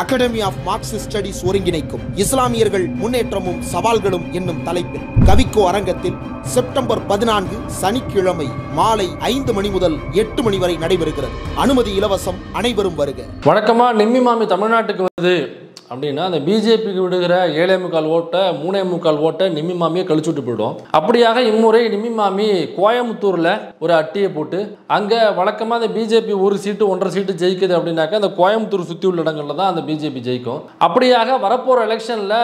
Academy of Marxist studies ஒருங்கிணைக்கும் இஸ்லாமியர்கள் முன்னேற்றமும் சவால்களும் என்னும் தலைப்பில் கவிக்கோ அரங்கத்தில் செப்டம்பர் 14 சனிக்கிழமை மாலை 5 மணி முதல் 8 மணி வரை நடைபெறுகிறது. அனுமதி இலவசம். அனைவரும் வருக. வணக்கமா. நிம்மி மாமி தமிழ்நாட்டுக்கு வருது அப்படின்னா அந்த பிஜேபிக்கு விடுகிற 7.25 ஓட்டை 3.25 ஓட்டை நிம்மி மாமியை கழிச்சு விட்டு போயிடும். அப்படியாக இம்முறை நிம்மி மாமி கோயம்புத்தூர்ல ஒரு அட்டியை போட்டு அங்க வழக்கமா அந்த பிஜேபி ஒரு சீட்டு 1.5 சீட்டு ஜெயிக்குது அப்படின்னாக்கா அந்த கோயம்புத்தூர் சுத்தி உள்ள இடங்கள்ல தான் அந்த பிஜேபி ஜெயிக்கும். அப்படியாக வரப்போற எலெக்ஷன்ல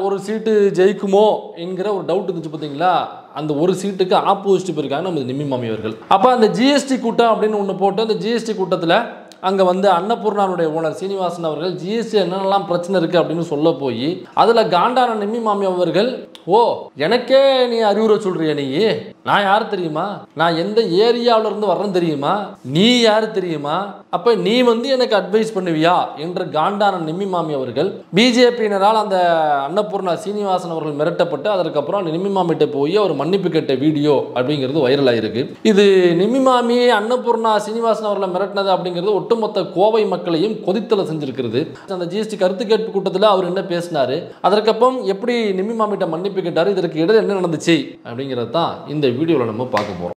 ஒரு சீட்டு ஜெயிக்குமோ என்கிற ஒரு டவுட் இருந்துச்சு பார்த்தீங்களா. அந்த ஒரு சீட்டுக்கு ஆப்போசிட் போயிருக்காங்க நம்ம நிம்மி மாமி அவர்கள். அப்ப அந்த ஜிஎஸ்டி கூட்டம் அப்படின்னு ஒன்று போட்டு அந்த ஜிஎஸ்டி கூட்டத்தில் அங்கே வந்து அன்னபூர்ணாவுடைய ஓனர் சீனிவாசன் அவர்கள் ஜிஎஸ்டி என்னென்னலாம் பிரச்சனை இருக்குது அப்படின்னு சொல்ல போய் அதில் காண்டான நிம்மி மாமி அவர்கள், ஓ எனக்கே நீ அறிவுரை சொல்றியா, நீ நான் யார் தெரியுமா, நான் எந்த ஏரியாவில இருந்து வர்றேன் தெரியுமா, நீ யார் தெரியுமா, அப்போ நீ வந்து எனக்கு அட்வைஸ் பண்ணுவியா என்று காண்டான நிம்மி மாமி அவர்கள் பிஜேபியினரால் அந்த அன்னபூர்ணா சீனிவாசன் அவர்கள் மிரட்டப்பட்டு அதற்கப்புறம் நிம்மி மாமிகிட்ட போய் அவர் மன்னிப்பு கேட்ட வீடியோ அப்படிங்கிறது வைரல் ஆயிருக்கு. இது நிம்மி மாமி அன்னபூர்ணா சீனிவாசன் அவர்களை மிரட்டினது அப்படிங்கிறது ஒட்டுமொத்த கோவை மக்களையும் கொதித்தல செஞ்சிருக்கிறது. அந்த ஜிஎஸ்டி கருத்து கேட்பு கூட்டத்தில் அவர் என்ன பேசினாரு, அதற்கப்புறம் எப்படி நிம்மி மாமிட்ட மன்னிப்பு கேட்டாரு, இதற்கு இடையில என்ன நடந்துச்சு அப்படிங்கிறது தான் இந்த வீடியோவில் நம்ம பார்க்க போறோம்.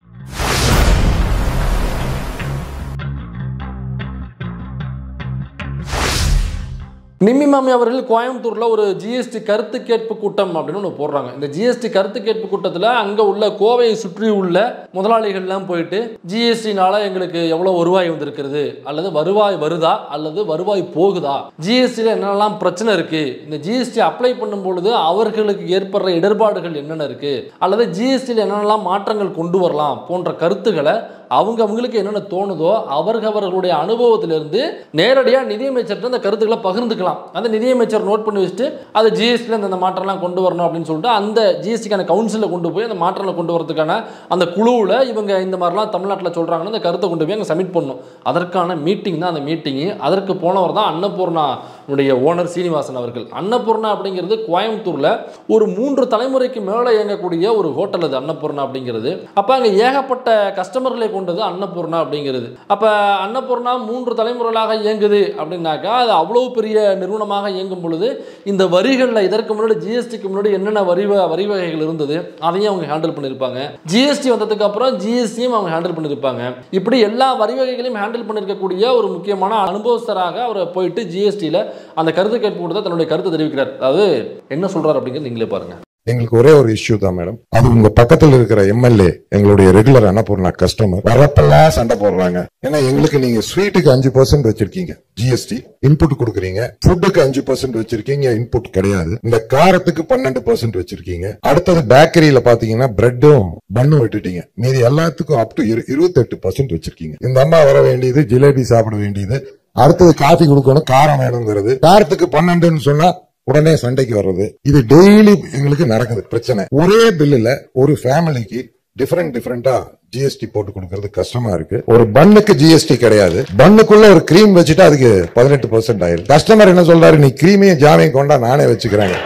நிம்மி மாமி அவர்கள் கோயம்புத்தூர்ல ஒரு ஜிஎஸ்டி கருத்து கேட்பு கூட்டம் அப்படின்னு ஒன்று போடுறாங்க. இந்த ஜிஎஸ்டி கருத்து கேட்பு கூட்டத்தில் அங்கே உள்ள கோவையை சுற்றி உள்ள முதலாளிகள்லாம் போயிட்டு ஜிஎஸ்டினால எங்களுக்கு எவ்வளோ வருவாய் வந்திருக்கிறது, அல்லது வருவாய் வருதா, அல்லது வருவாய் போகுதா, ஜிஎஸ்டியில் என்னென்னலாம் பிரச்சனை இருக்கு, இந்த ஜிஎஸ்டி அப்ளை பண்ணும் பொழுது அவர்களுக்கு ஏற்படுற இடர்பாடுகள் என்னென்ன இருக்கு, அல்லது ஜிஎஸ்டியில் என்னென்னலாம் மாற்றங்கள் கொண்டு வரலாம் போன்ற கருத்துக்களை அவங்களுக்கு என்னென்ன தோணுதோ அவர்களுடைய அனுபவத்திலிருந்து நேரடியாக நிதியமைச்சர்கிட்ட அந்த கருத்துக்களை பகிர்ந்துக்கலாம். அந்த நிதியமைச்சர் நோட் பண்ணி வச்சுட்டு அது ஜிஎஸ்டியில் அந்த மாற்றம்லாம் கொண்டு வரணும் அப்படின்னு சொல்லிட்டு அந்த ஜிஎஸ்டிக்கான கவுன்சிலில் கொண்டு போய் அந்த மாற்றங்களை கொண்டு வரதுக்கான அந்த குழுவில் இவங்க இந்த மாதிரிலாம் தமிழ்நாட்டில் சொல்கிறாங்கன்னு அந்த கருத்தை கொண்டு போய் அங்கே சப்மிட் பண்ணணும். அதற்கான மீட்டிங் தான் அந்த மீட்டிங்கு. அதற்கு போனவர் தான் அன்னபூர்ணாவுடைய ஓனர் சீனிவாசன் அவர்கள். அன்னபூர்ணா அப்படிங்கிறது கோயம்புத்தூரில் ஒரு 3 தலைமுறைக்கு மேலே இயங்கக்கூடிய ஒரு ஹோட்டல் அது அன்னபூர்ணா அப்படிங்கிறது. அப்போ அங்கே ஏகப்பட்ட கஸ்டமர்களை கொண்டது அன்னபூர்ணா அப்படிங்கிறது. அப்ப அன்னபூர்ணா 3 தலைமுறைகளாக இயங்குது அப்படின்னாக்கா அது அவ்வளவு பெரிய நிறுவனமாக இயங்கும் பொழுது இந்த வரிகளில் இதற்கு முன்னாடி ஜிஎஸ்டிக்கு முன்னாடி என்னென்ன வரி வகைகள் இருந்தது அதையும் அவங்க ஹேண்டில் பண்ணியிருப்பாங்க. ஜிஎஸ்டி வந்ததுக்கு அப்புறம் ஜிஎஸ்டியும் அவங்க ஹேண்டில் பண்ணியிருப்பாங்க. இப்படி எல்லா வரி வகைகளையும் ஹேண்டில் பண்ணியிருக்கக்கூடிய ஒரு முக்கியமான அனுபவஸ்தராக அவர் போயிட்டு ஜிஎஸ்டியில் அந்த கருத்து கேட்பு கொடுத்தா தன்னுடைய கருத்தை தெரிவிக்கிறார். அதாவது என்ன சொல்றாரு அப்படிங்கிறது நீங்களே பாருங்க. எங்களுக்கு ஒரே ஒரு இஷ்யூ தான் மேடம், அது உங்க பக்கத்தில் இருக்கிற எம்எல்ஏ எங்களுடைய ரெகுலர் அன்னபூர்ணா கஸ்டமர் வரப்பெல்லாம் சண்டை போடுறாங்க. ஏன்னா எங்களுக்கு நீங்க ஸ்வீட்டுக்கு 5% வச்சிருக்கீங்க ஜிஎஸ்டி இன்புட் கொடுக்குறீங்க, ஃபுட்டுக்கு 5% வச்சிருக்கீங்க, இன்புட் கிடையாது. இந்த காரத்துக்கு 12% வச்சிருக்கீங்க. அடுத்தது பேக்கரியில பாத்தீங்கன்னா பிரெட்டும் பன்னும் விட்டுட்டீங்க. மீதி எல்லாத்துக்கும் அப் டு 28% வச்சிருக்கீங்க. இந்த அம்மா வர வேண்டியது ஜிலேபி சாப்பிட வேண்டியது, அடுத்தது காஃபி கொடுக்கணும், காரம் வேணுங்கிறது, காரத்துக்கு 12ன்னு சொன்னா உடனே சண்டைக்கு வர்றது. இது டெய்லி எங்களுக்கு நடக்குது பிரச்சனை. ஒரே பில்லுல ஒரு ஃபேமிலிக்கு டிஃபரெண்டா ஜிஎஸ்டி போட்டு கொடுக்கறது கஷ்டமா இருக்கு. ஒரு பன்னுக்கு ஜிஎஸ்டி கிடையாது, பன்னுக்குள்ள ஒரு கிரீம் வச்சுட்டா அதுக்கு 18% ஆயிருக்கு. கஸ்டமர் என்ன சொல்றாரு, நீ கிரீமையும் ஜாமையும் கொண்டா நானே வச்சுக்கிறேன்,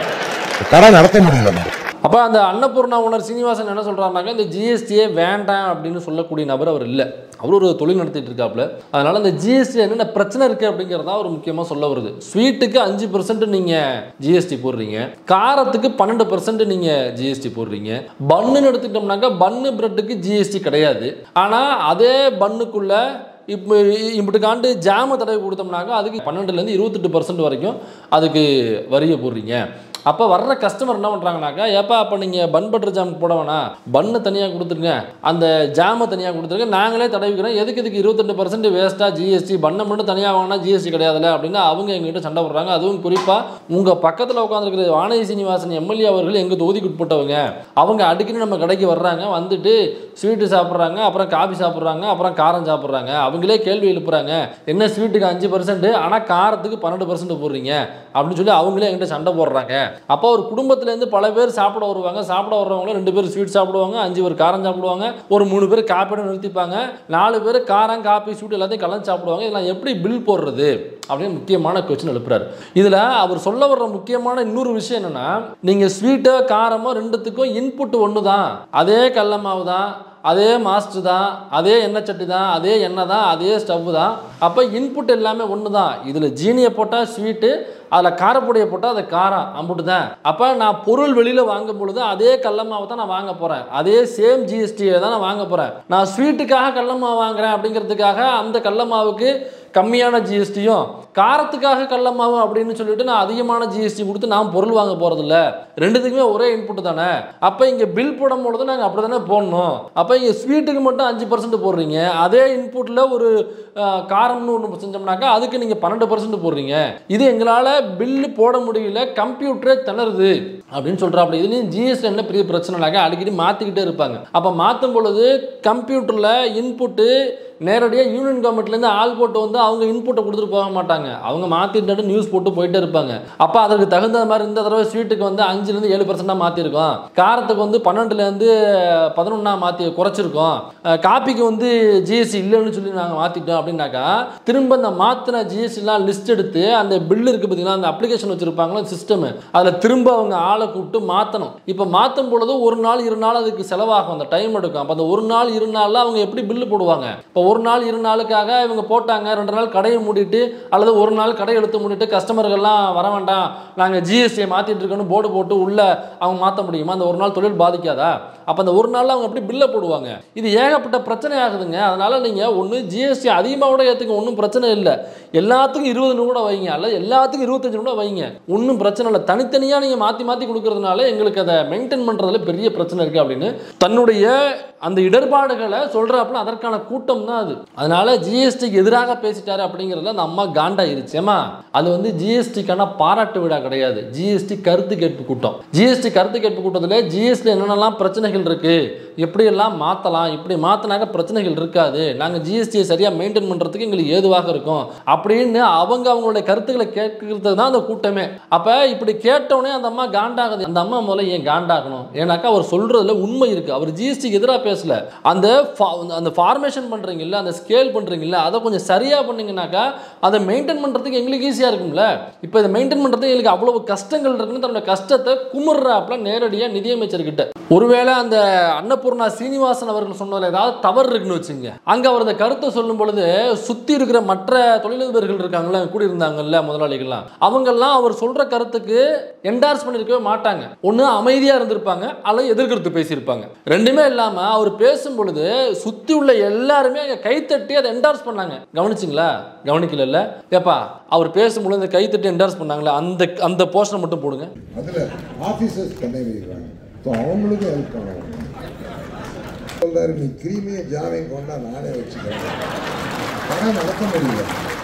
கடை நடத்த முடியல. அப்போ அந்த அன்னபூர்ணா ஓனர் சீனிவாசன் என்ன சொல்றாருனாக்கா இந்த ஜிஎஸ்டியே வேண்டாம் அப்படின்னு சொல்லக்கூடிய நபர் அவர் இல்லை. அவர் ஒரு தொழில் நடத்திட்டு இருக்காப்புல. அதனால இந்த ஜிஎஸ்டி என்னென்ன பிரச்சனை இருக்கு அப்படிங்கிறதா அவர் முக்கியமாக சொல்ல வருது. ஸ்வீட்டுக்கு 5% நீங்க ஜிஎஸ்டி போடுறீங்க, காரத்துக்கு 12% நீங்க ஜிஎஸ்டி போடுறீங்க, பன்னு எடுத்துக்கிட்டோம்னாக்கா பன்னு பிரெட்டுக்கு ஜிஎஸ்டி கிடையாது. ஆனால் அதே பன்னுக்குள்ள இப்படிக்காண்டு ஜாம தடவை கொடுத்தோம்னாக்கா அதுக்கு 12% 28% வரைக்கும் அதுக்கு வரியை போடுறீங்க. அப்போ வர்ற கஸ்டமர் என்ன பண்ணுறாங்கனாக்கா, ஏப்பா அப்போ நீங்கள் பன் பட்டர் ஜாம் போட வேணாம், பன்னு தனியாக கொடுத்துருங்க, அந்த ஜாமை தனியாக கொடுத்துருங்க, நாங்களே தடவிக்கிறோம், எதுக்கு 28% வேஸ்ட்டாக ஜிஎஸ்டி, பண்ணை மட்டும் தனியாக வாங்கினா ஜிஎஸ்டி கிடையாதுல்ல அப்படின்னு அவங்க எங்ககிட்ட சண்டை போடுறாங்க. அதுவும் குறிப்பாக உங்கள் பக்கத்தில் உட்காந்துருக்கிற வானதி சீனிவாசன் எம்எல்ஏ அவர்கள் எங்கள் தொகுதிக்கு உட்பட்டவங்க, அவங்க அடிக்கடி நம்ம கடைக்கு வர்றாங்க, வந்துட்டு ஸ்வீட்டு சாப்பிட்றாங்க, அப்புறம் காஃபி சாப்பிட்றாங்க, அப்புறம் காரம் சாப்பிட்றாங்க. அவங்களே கேள்வி எழுப்புறாங்க, என்ன ஸ்வீட்டுக்கு 5% ஆனால் காரத்துக்கு 12% போடுறீங்க அப்படின்னு சொல்லி அவங்களே எங்கிட்ட சண்டை போடுறாங்க. அப்போ ஒரு குடும்பத்திலேருந்து பல பேர் சாப்பிட வருவாங்க, சாப்பிட வர்றவங்க 2 பேர் ஸ்வீட் சாப்பிடுவாங்க, 5 பேர் காரம் சாப்பிடுவாங்க, ஒரு 3 பேர் காப்பியோட நிறுத்திப்பாங்க, 4 பேர் காரம் காப்பி ஸ்வீட் எல்லாத்தையும் கலந்து சாப்பிடுவாங்க. இதெல்லாம் எப்படி பில் போடுறது அப்படின்னு முக்கியமான கொஸ்டின் எழுப்புறாரு. இதில் அவர் சொல்ல வர்ற முக்கியமான இன்னொரு விஷயம் என்னன்னா, நீங்கள் ஸ்வீட்டோ காரமோ ரெண்டுத்துக்கும் இன்புட் ஒன்று தான், அதே கடல மாவு தான், அதே மாஸ்டர் தான், அதே எண்ணெய் சட்டி தான், அதே எண்ணெய் தான், அதே ஸ்டவ் தான். அப்போ இன்புட் எல்லாமே ஒன்று தான். இதில் ஜீனியை போட்டால் ஸ்வீட்டு, அதில் காரப்பொடியை போட்டால் அது காரம், அம்புட்டு தான். அப்போ நான் பொருள் வெளியில் வாங்கும் பொழுது அதே கடல மாவை தான் நான் வாங்க போகிறேன், அதே சேம் ஜிஎஸ்டியை தான் நான் வாங்க போகிறேன். நான் ஸ்வீட்டுக்காக கடல மாவு வாங்குறேன் அப்படிங்கிறதுக்காக அந்த கடல மாவுக்கு கம்மியான ஜிஎஸ்டியும், காரத்துக்காக கடல மாவு அப்படின்னு சொல்லிட்டு நான் அதிகமான ஜிஎஸ்டி கொடுத்து நான் பொருள் வாங்க போகிறதில்ல. ரெண்டுத்துக்குமே ஒரே இன்புட் தானே. அப்போ இங்கே பில் போடும்பொழுது நாங்கள் அப்படி தானே போடணும். அப்போ இங்கே ஸ்வீட்டுக்கு மட்டும் 5% போடுறீங்க, அதே இன்புட்டில் ஒரு காரம்னு ஒன்று செஞ்சோம்னாக்கா அதுக்கு நீங்கள் 12% போடுறீங்க. இது எங்களால் பில்லு போட முடியல, கம்ப்யூட்டரே திணறுது அப்படின்னு சொல்கிறாப்புல. இதுலேயும் ஜிஎஸ்டி என்ன பெரிய பிரச்சனைனாக்கா அடிக்கடி மாற்றிக்கிட்டே இருப்பாங்க. அப்போ மாற்றும் பொழுது கம்ப்யூட்டரில் இன்புட்டு நேரடியாக யூனியன் கவர்மெண்ட்லேருந்து ஆள் போட்டு வந்து அவங்க இன்புட்டை கொடுத்துட்டு போக மாட்டாங்க. அவங்க மாற்றிட்டு நியூஸ் போட்டு போயிட்டே இருப்பாங்க. அப்போ அதற்கு தகுந்த மாதிரி இந்த தடவை ஸ்வீட்டுக்கு வந்து 5% 7% மாற்றிருக்கோம், காரத்துக்கு வந்து 12% 11 மாற்றி குறைச்சிருக்கோம், காப்பிக்கு வந்து ஜிஎஸ்டி இல்லைன்னு சொல்லி நாங்கள் மாற்றிட்டோம் அப்படின்னாக்கா திரும்ப இந்த மாற்றின ஜிஎஸ்டிலாம் லிஸ்ட் எடுத்து அந்த பில்லு இருக்குது பார்த்தீங்கன்னா, அந்த அப்ளிகேஷன் வச்சுருப்பாங்களா சிஸ்டம், அதில் திரும்ப அவங்க ஆளை கூப்பிட்டு மாற்றணும். இப்போ மாற்றும் பொழுது 1 நாள் 2 நாள் அதுக்கு செலவாகும், அந்த டைம் எடுக்கும். அப்போ அந்த 1 நாள் 2 நாளில் அவங்க எப்படி பில்லு போடுவாங்க? இப்போ 1 நாள் 2 நாளுக்காக இவங்க போட்டாங்க, 2 நாள் கடையை மூடிட்டு அல்லது 1 நாள் கடை எடுத்து மூடிட்டு கஸ்டமர்கள்லாம் வர வேண்டாம் நாங்கள் ஜிஎஸ்டியை மாற்றிட்டு இருக்கோன்னு போர்டு போட்டு உள்ள அவங்க மாற்ற முடியுமா? அந்த 1 நாள் தொழில் பாதிக்காதா? அப்போ அந்த 1 நாளில் அவங்க எப்படி பில்லை போடுவாங்க? இது ஏகப்பட்ட பிரச்சனை ஆகுதுங்க. அதனால் நீங்கள் ஒன்று ஜிஎஸ்டி அதிகமாக கூட ஏற்றுக்க, ஒன்றும் பிரச்சனை இல்லை. எல்லாத்துக்கும் 20 கூட வைங்க, அல்லது எல்லாத்துக்கும் 25 கூட வைங்க, ஒன்றும் பிரச்சனை இல்லை. தனித்தனியாக நீங்கள் மாற்றி மாற்றி கொடுக்கறதுனால எங்களுக்கு அதை மெயின்டைன் பண்ணுறதுல பெரிய பிரச்சனை இருக்குது அப்படின்னு தன்னுடைய அந்த இடர்பாடுகளை சொல்கிறாப்புல. அதற்கான கூட்டம் தான் அது. அதனால ஜிஎஸ்டிக்கு எதிராக பேசிட்டாரு அப்படிங்கிறதுல அந்த அம்மா காண்டாயிருச்சேம்மா. அது வந்து ஜிஎஸ்டிக்கான பாராட்டு விழா கிடையாது, ஜிஎஸ்டி கருத்து கேட்பு கூட்டம். ஜிஎஸ்டி கருத்து கேட்பு கூட்டத்தில் ஜிஎஸ்டி என்னென்னலாம் பிரச்சனைகள் இருக்கு, எப்படியெல்லாம் மாற்றலாம், இப்படி மாற்றினாக்க பிரச்சனைகள் இருக்காது, நாங்கள் ஜிஎஸ்டியை சரியாக மெயின்டைன் பண்ணுறதுக்கு எங்களுக்கு ஏதுவாக இருக்கும் அப்படின்னு அவங்களுடைய கருத்துக்களை கேட்கறதுக்கு தான் அந்த கூட்டமே. அப்போ இப்படி கேட்டவுடனே அந்த அம்மா காண்டாகுது. அந்த அம்மா முதல்ல ஏன் காண்டாகணும்? ஏன்னாக்கா அவர் சொல்றதுல உண்மை இருக்கு. அவர் ஜிஎஸ்டிக்கு எதிராக பேசல. அந்த ஃபார்மேஷன் பண்றீங்கல்ல, அந்த ஸ்கேல் பண்றீங்கல்ல, அதை கொஞ்சம் சரியா பண்ணீங்கன்னாக்கா அதை மெயின்டைன் பண்றதுக்கு எங்களுக்கு ஈஸியா இருக்கும்ல. இப்போ இதை மெயின்டைன் பண்றதுக்கு எங்களுக்கு அவ்வளவு கஷ்டங்கள் இருக்குன்னு தன்னோட கஷ்டத்தை குமுறாப்புல நேரடியாக நிதியமைச்சர்கிட்ட. ஒருவேளை அந்த அன்னபூர்ணா சீனிவாசன் அவர்கள் சொன்னதில் ஏதாவது தவறு இருக்குன்னு வச்சுங்க, அங்கே அவர் அந்த கருத்தை சொல்லும் பொழுது சுற்றி இருக்கிற மற்ற தொழிலதிபர்கள் இருக்காங்களா, கூடியிருந்தாங்கல்ல முதலாளிகள்லாம், அவங்கெல்லாம் அவர் சொல்ற கருத்துக்கு என்டார்ஸ் பண்ணியிருக்கவே மாட்டாங்க. ஒன்று அமைதியாக இருந்திருப்பாங்க, அல்லது எதிர்கருத்து பேசியிருப்பாங்க. ரெண்டுமே இல்லாமல் அவர் பேசும் பொழுது சுற்றி உள்ள எல்லாருமே அங்கே கைத்தட்டி அதை என்டார்ஸ் பண்ணாங்க. கவனிச்சிங்களா? கவனிக்கல. ஏப்பா அவர் பேசும்பொழுது இந்த கைத்தட்டி என்டார்ஸ் பண்ணாங்களே, அந்த போஸ்டர் மட்டும் போடுங்க. அதில் ஆஃபீஸர்ஸ் பண்ணி வைக்கிறாங்க, அவங்களுக்கும் ஹெல்ப் பண்ணுவாங்க. சொல்றாரு, நீ கிரீமியை ஜாவையும் கொண்டா நானே வச்சுக்கிறேன், பணம் நடத்த முடியல.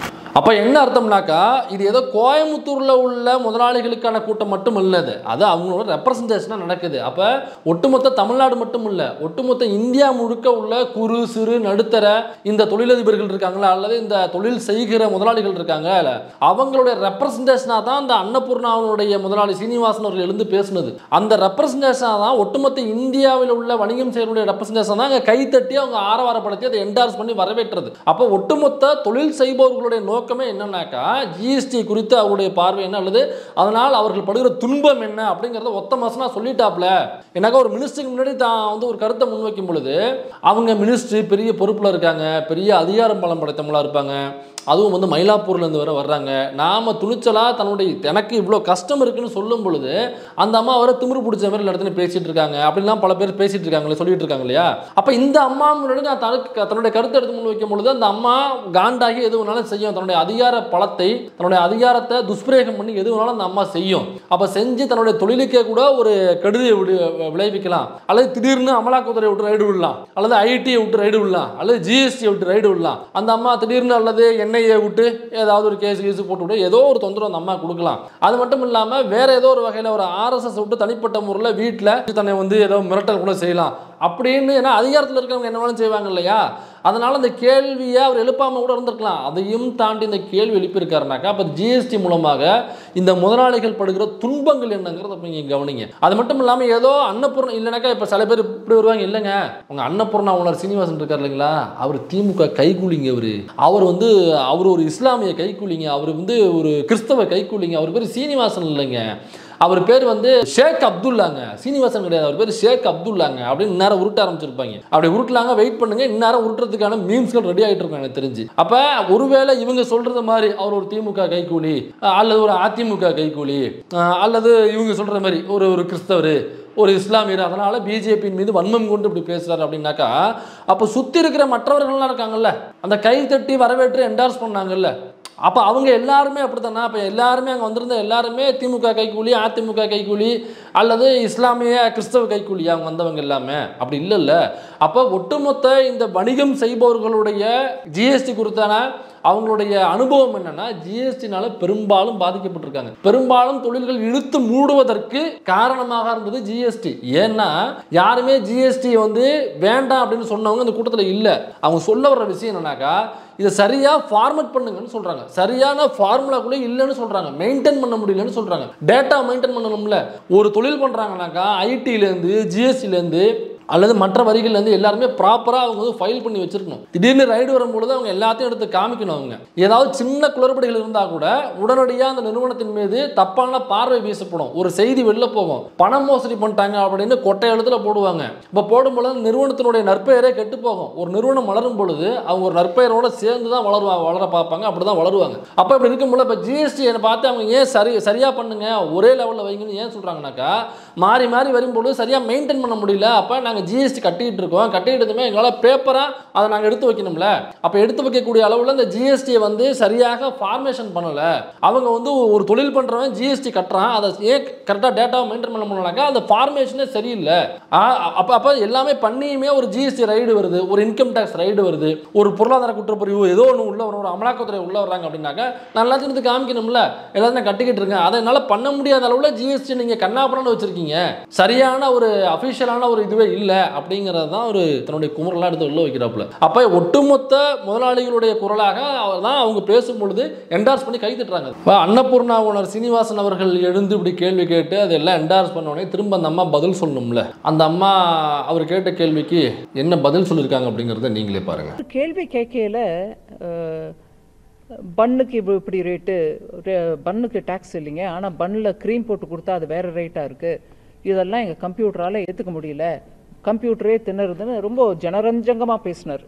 அப்போ என்ன அர்த்தம்னாக்கா இது ஏதோ கோயம்புத்தூரில் உள்ள முதலாளிகளுக்கான கூட்டம் மட்டும் இல்லது, அது அவங்களோட ரெப்ரசன்டேஷனாக நடக்குது. அப்போ ஒட்டுமொத்த தமிழ்நாடு மட்டும் இல்லை, ஒட்டுமொத்த இந்தியா முழுக்க உள்ள குறு சிறு நடுத்தர இந்த தொழிலதிபர்கள் இருக்காங்களா, அல்லது இந்த தொழில் செய்கிற முதலாளிகள் இருக்காங்க, அவங்களுடைய ரெப்ரசன்டேஷனாக தான் அந்த அன்னபூர்ணாவுடைய முதலாளி சீனிவாசன் அவர்கள் எழுந்து பேசுனது. அந்த ரெப்ரசன்டேஷனாக தான் ஒட்டுமொத்த இந்தியாவில் உள்ள வணிகம் செய்யக்கூடிய ரெப்ரசன்டேஷன் தான் அங்கே கைத்தட்டி அவங்க ஆரவாரப்படுத்தி அதை என்டார்ஸ் பண்ணி வரவேற்றது. அப்போ ஒட்டுமொத்த தொழில் செய்பவர்களுடைய நோக்கமே என்னன்னாக்கா ஜிஎஸ்டி குறித்து அவருடைய பார்வை என்ன, அல்லது அதனால் அவர்கள் படுகிற துன்பம் என்ன அப்படிங்கிறத ஒத்த மாசனா சொல்லிட்டாப்ல. ஏன்னாக்கா ஒரு மினிஸ்டருக்கு முன்னாடி தான் வந்து ஒரு கருத்தை முன்வைக்கும் பொழுது அவங்க மினிஸ்ட்ரி பெரிய பொறுப்பில் இருக்காங்க, பெரிய அதிகாரம் பலம் படைத்தவங்களா இருப்பாங்க, அதுவும் வந்து மயிலாப்பூர்லேருந்து வர வர்றாங்க. நாம் துணிச்சலாக தன்னுடைய எனக்கு இவ்வளோ கஷ்டம் இருக்குன்னு சொல்லும் பொழுது அந்த அம்மா அவரை திமிரு பிடிச்ச மாதிரி இடத்துல பேசிட்டு இருக்காங்க அப்படின்லாம் பல பேர் பேசிட்டு இருக்காங்களே, சொல்லிட்டு இருக்காங்க இல்லையா. அப்போ இந்த அம்மா முன்னாடி நான் தன்னுடைய கருத்தை எடுத்து முன் வைக்கும் பொழுது அந்த அம்மா காண்டாகி எது வேணாலும் செய்யும், தன்னுடைய அதிகார பலத்தை தன்னுடைய அதிகாரத்தை துஷ்பிரயோகம் பண்ணி எது வேணாலும் அந்த அம்மா செய்யும். அப்போ செஞ்சு தன்னுடைய தொழிலுக்கே கூட ஒரு கெடுதியை விளைவிக்கலாம், அல்லது திடீர்னு அமலாக்கத்துறை விட்டு ரைடு விடலாம், அல்லது ஐடியை விட்டு ரைடு விடலாம், அல்லது ஜிஎஸ்டியை விட்டு ரைடு விடலாம். அந்த அம்மா திடீர்னு அல்லது என்ஐஏ விட்டு ஏதாவது ஒரு கேஸ் போட்டு விட்டு ஏதோ ஒரு தொந்தரவு அந்த அம்மா கொடுக்கலாம். அது மட்டும் இல்லாமல் வேற ஏதோ ஒரு வகையில் ஒரு RSS விட்டு தனிப்பட்ட முறையில் வீட்டில் தன்னை வந்து ஏதோ மிரட்டல் கூட செய்யலாம் அப்படின்னு. ஏன்னா அதிகாரத்தில் இருக்கிறவங்க என்ன வேணும் செய்வாங்க இல்லையா. அதனால அந்த கேள்வியை அவர் எழுப்பாமல் கூட இருந்திருக்கலாம். அதையும் தாண்டி இந்த கேள்வி எழுப்பியிருக்காருனாக்கா அப்போ ஜிஎஸ்டி மூலமாக இந்த முதலாளிகள் படுகிற துன்பங்கள் என்னங்கிறத நீங்கள் கவனிங்க. அது மட்டும் இல்லாமல் ஏதோ அன்னபூர்ணா இல்லைனாக்கா இப்போ சில பேர் இப்படி வருவாங்க, இல்லைங்க உங்கள் அன்னபூர்ணா உணர் சீனிவாசன் இருக்கார் இல்லைங்களா, அவர் திமுக கைகூலிங்க, அவர் வந்து அவர் ஒரு இஸ்லாமிய கைகூலிங்க, அவர் வந்து ஒரு கிறிஸ்தவ கைகூலிங்க, அவர் பேர் சீனிவாசன் இல்லைங்க, அவர் பேர் வந்து ஷேக் அப்துல்லாங்க, சீனிவாசன் கிடையாது, அவர் பேர் ஷேக் அப்துல்லாங்க அப்படின்னு இந்நேரம் உருட்ட ஆரம்பிச்சிருப்பாங்க. அப்படி உருட்டலாங்க, வெயிட் பண்ணுங்க, இந்நேரம் உருட்டுறதுக்கான மீம்ஸ்கள் ரெடி ஆகிட்டு இருக்கும் எனக்கு தெரிஞ்சு. அப்ப ஒருவேளை இவங்க சொல்றது மாதிரி அவர் ஒரு திமுக கைக்கூலி அல்லது ஒரு அதிமுக கைக்கூலி அல்லது இவங்க சொல்ற மாதிரி ஒரு கிறிஸ்தவர் ஒரு இஸ்லாமியர், அதனால பிஜேபியின் மீது வன்மம் கொண்டு இப்படி பேசுறாரு அப்படின்னாக்கா, அப்போ சுத்தி இருக்கிற மற்றவர்கள்லாம் இருக்காங்கல்ல, அந்த கை தட்டி வரவேற்று என்டார்ஸ் பண்ணாங்கல்ல, அப்போ அவங்க எல்லாருமே அப்படித்தானா? அப்போ எல்லாருமே அங்கே வந்திருந்த எல்லாருமே திமுக கைக்கூலி, அதிமுக கைக்கூலி அல்லது இஸ்லாமிய கிறிஸ்தவ கைக்கூலி அவங்க வந்தவங்க எல்லாமே அப்படி இல்லைல்ல. அப்போ ஒட்டுமொத்த இந்த வணிகம் செய்பவர்களுடைய ஜிஎஸ்டி குறித்தான அவங்களுடைய அனுபவம் என்னன்னா, ஜிஎஸ்டினால பெரும்பாலும் பாதிக்கப்பட்டிருக்காங்க. பெரும்பாலும் தொழில்கள் இழுத்து மூடுவதற்கு காரணமாக இருந்தது ஜிஎஸ்டி. ஏன்னா யாருமே ஜிஎஸ்டி வந்து வேண்டாம் அப்படின்னு சொன்னவங்க இந்த கூட்டத்தில் இல்லை. அவங்க சொல்ல வர்ற விஷயம் என்னன்னாக்கா, இதை சரியா ஃபார்மேட் பண்ணுங்கன்னு சொல்றாங்க. சரியான ஃபார்முலாக்குள்ளே இல்லைன்னு சொல்றாங்க, மெயின்டைன் பண்ண முடியலன்னு சொல்றாங்க. டேட்டா மெயின்டைன் பண்ணணும்ல. ஒரு தொழில் பண்றாங்கன்னாக்கா ஐடிலேருந்து ஜிஎஸ்டிலேருந்து அல்லது மற்ற வரிகள்லேருந்து எல்லாருமே ப்ராப்பராக அவங்க வந்து ஃபைல் பண்ணி வச்சிருக்கணும். திடீர்னு ரைடு வரும்பொழுது அவங்க எல்லாத்தையும் எடுத்து காமிக்கணும். அவங்க ஏதாவது சின்ன குளறுபடிகள் இருந்தால் கூட உடனடியாக அந்த நிறுவனத்தின் மீது தப்பான பார்வை வீசப்படும். ஒரு செய்தி வெளில போகும், பணம் மோசடி பண்ணிட்டாங்க அப்படின்னு கொட்டை எழுத்துல போடுவாங்க. இப்போ போடும்பொழுது நிறுவனத்தினுடைய நற்பெயரே கெட்டு போகும். ஒரு நிறுவனம் வளரும் பொழுது அவங்க ஒரு நற்பெயரோட சேர்ந்து தான் வளர பார்ப்பாங்க, அப்படி தான் வளருவாங்க. அப்போ இப்படி இருக்கும்போது இப்போ ஜிஎஸ்டி பார்த்து அவங்க ஏன் சரியாக பண்ணுங்க, ஒரே லெவலில் வைங்கன்னு ஏன் சொல்கிறாங்கனாக்கா, மாறி மாறி வரும்பொழுது சரியாக மெயின்டைன் பண்ண முடியல. அப்போ நாங்கள் ஜிஎஸ்டி கட்டிட்டு இருக்கோம், கட்டிக்கிட்டதுமே எங்களால் பேப்பராக அதை நாங்கள் எடுத்து வைக்கணும்ல. அப்போ எடுத்து வைக்கக்கூடிய அளவில் இந்த ஜிஎஸ்டியை வந்து சரியாக ஃபார்மேஷன் பண்ணலை. அவங்க வந்து ஒரு தொழில் பண்ணுறவன் ஜிஎஸ்டி கட்டுறான், அதை ஏன் கரெக்டாக டேட்டாவை மெயின்டைன் பண்ண முடியலனாக்கா அந்த ஃபார்மேஷனே சரியில்லை. அப்போ எல்லாமே பண்ணியுமே ஒரு ஜிஎஸ்டி ரைடு வருது, ஒரு இன்கம் டேக்ஸ் ரைடு வருது, ஒரு பொருளாதார குற்றப்பிரிவு ஏதோ ஒன்று உள்ள வரும், ஒரு அமலாக்கத்துறை உள்ள வர்றாங்க அப்படின்னாக்கா நான் எல்லாத்தையும் எடுத்து காமிக்கணும்ல, எல்லாத்தையும் கட்டிக்கிட்டு இருக்கேன். அதை என்னால் பண்ண முடியாத அளவில் ஜிஎஸ்டி நீங்கள் கண்ணாப்பண்ணு வச்சிருக்கீங்க, சரியான ஒரு அஃபிஷியலான ஒரு இதுவே இல்லை அப்படிங்கிறது தான் ஒரு தன்னுடைய குமுறலாம் எடுத்து உள்ள வைக்கிறாப்புல. அப்போ ஒட்டுமொத்த முதலாளிகளுடைய குரலாக தான் அவங்க பேசும்பொழுது என்டார்ஸ் பண்ணி கை தட்டுறாங்க. அன்னபூர்ணா ஓனர் சீனிவாசன் அவர்கள் எழுந்து இப்படி கேள்வி கேட்டு அதெல்லாம் என்டார்ஸ் பண்ண உடனே திரும்ப அந்த அம்மா பதில் சொல்லணும்ல. அந்த அம்மா அவர் கேட்ட கேள்விக்கு என்ன பதில் சொல்லியிருக்காங்க அப்படிங்கிறத நீங்களே பாருங்க. கேள்வி கேட்கல, பன்னுக்கு இப்படி ரேட்டு, பன்னுக்கு டேக்ஸ் இல்லைங்க, ஆனால் பன்னில் க்ரீம் போட்டு கொடுத்தா அது வேறு ரேட்டாக இருக்குது, இதெல்லாம் எங்கள் கம்ப்யூட்டரால் ஏற்றுக்க முடியல, கம்ப்யூட்டரே திணறுதுன்னு ரொம்ப ஜனரஞ்சகமாக பேசினார்.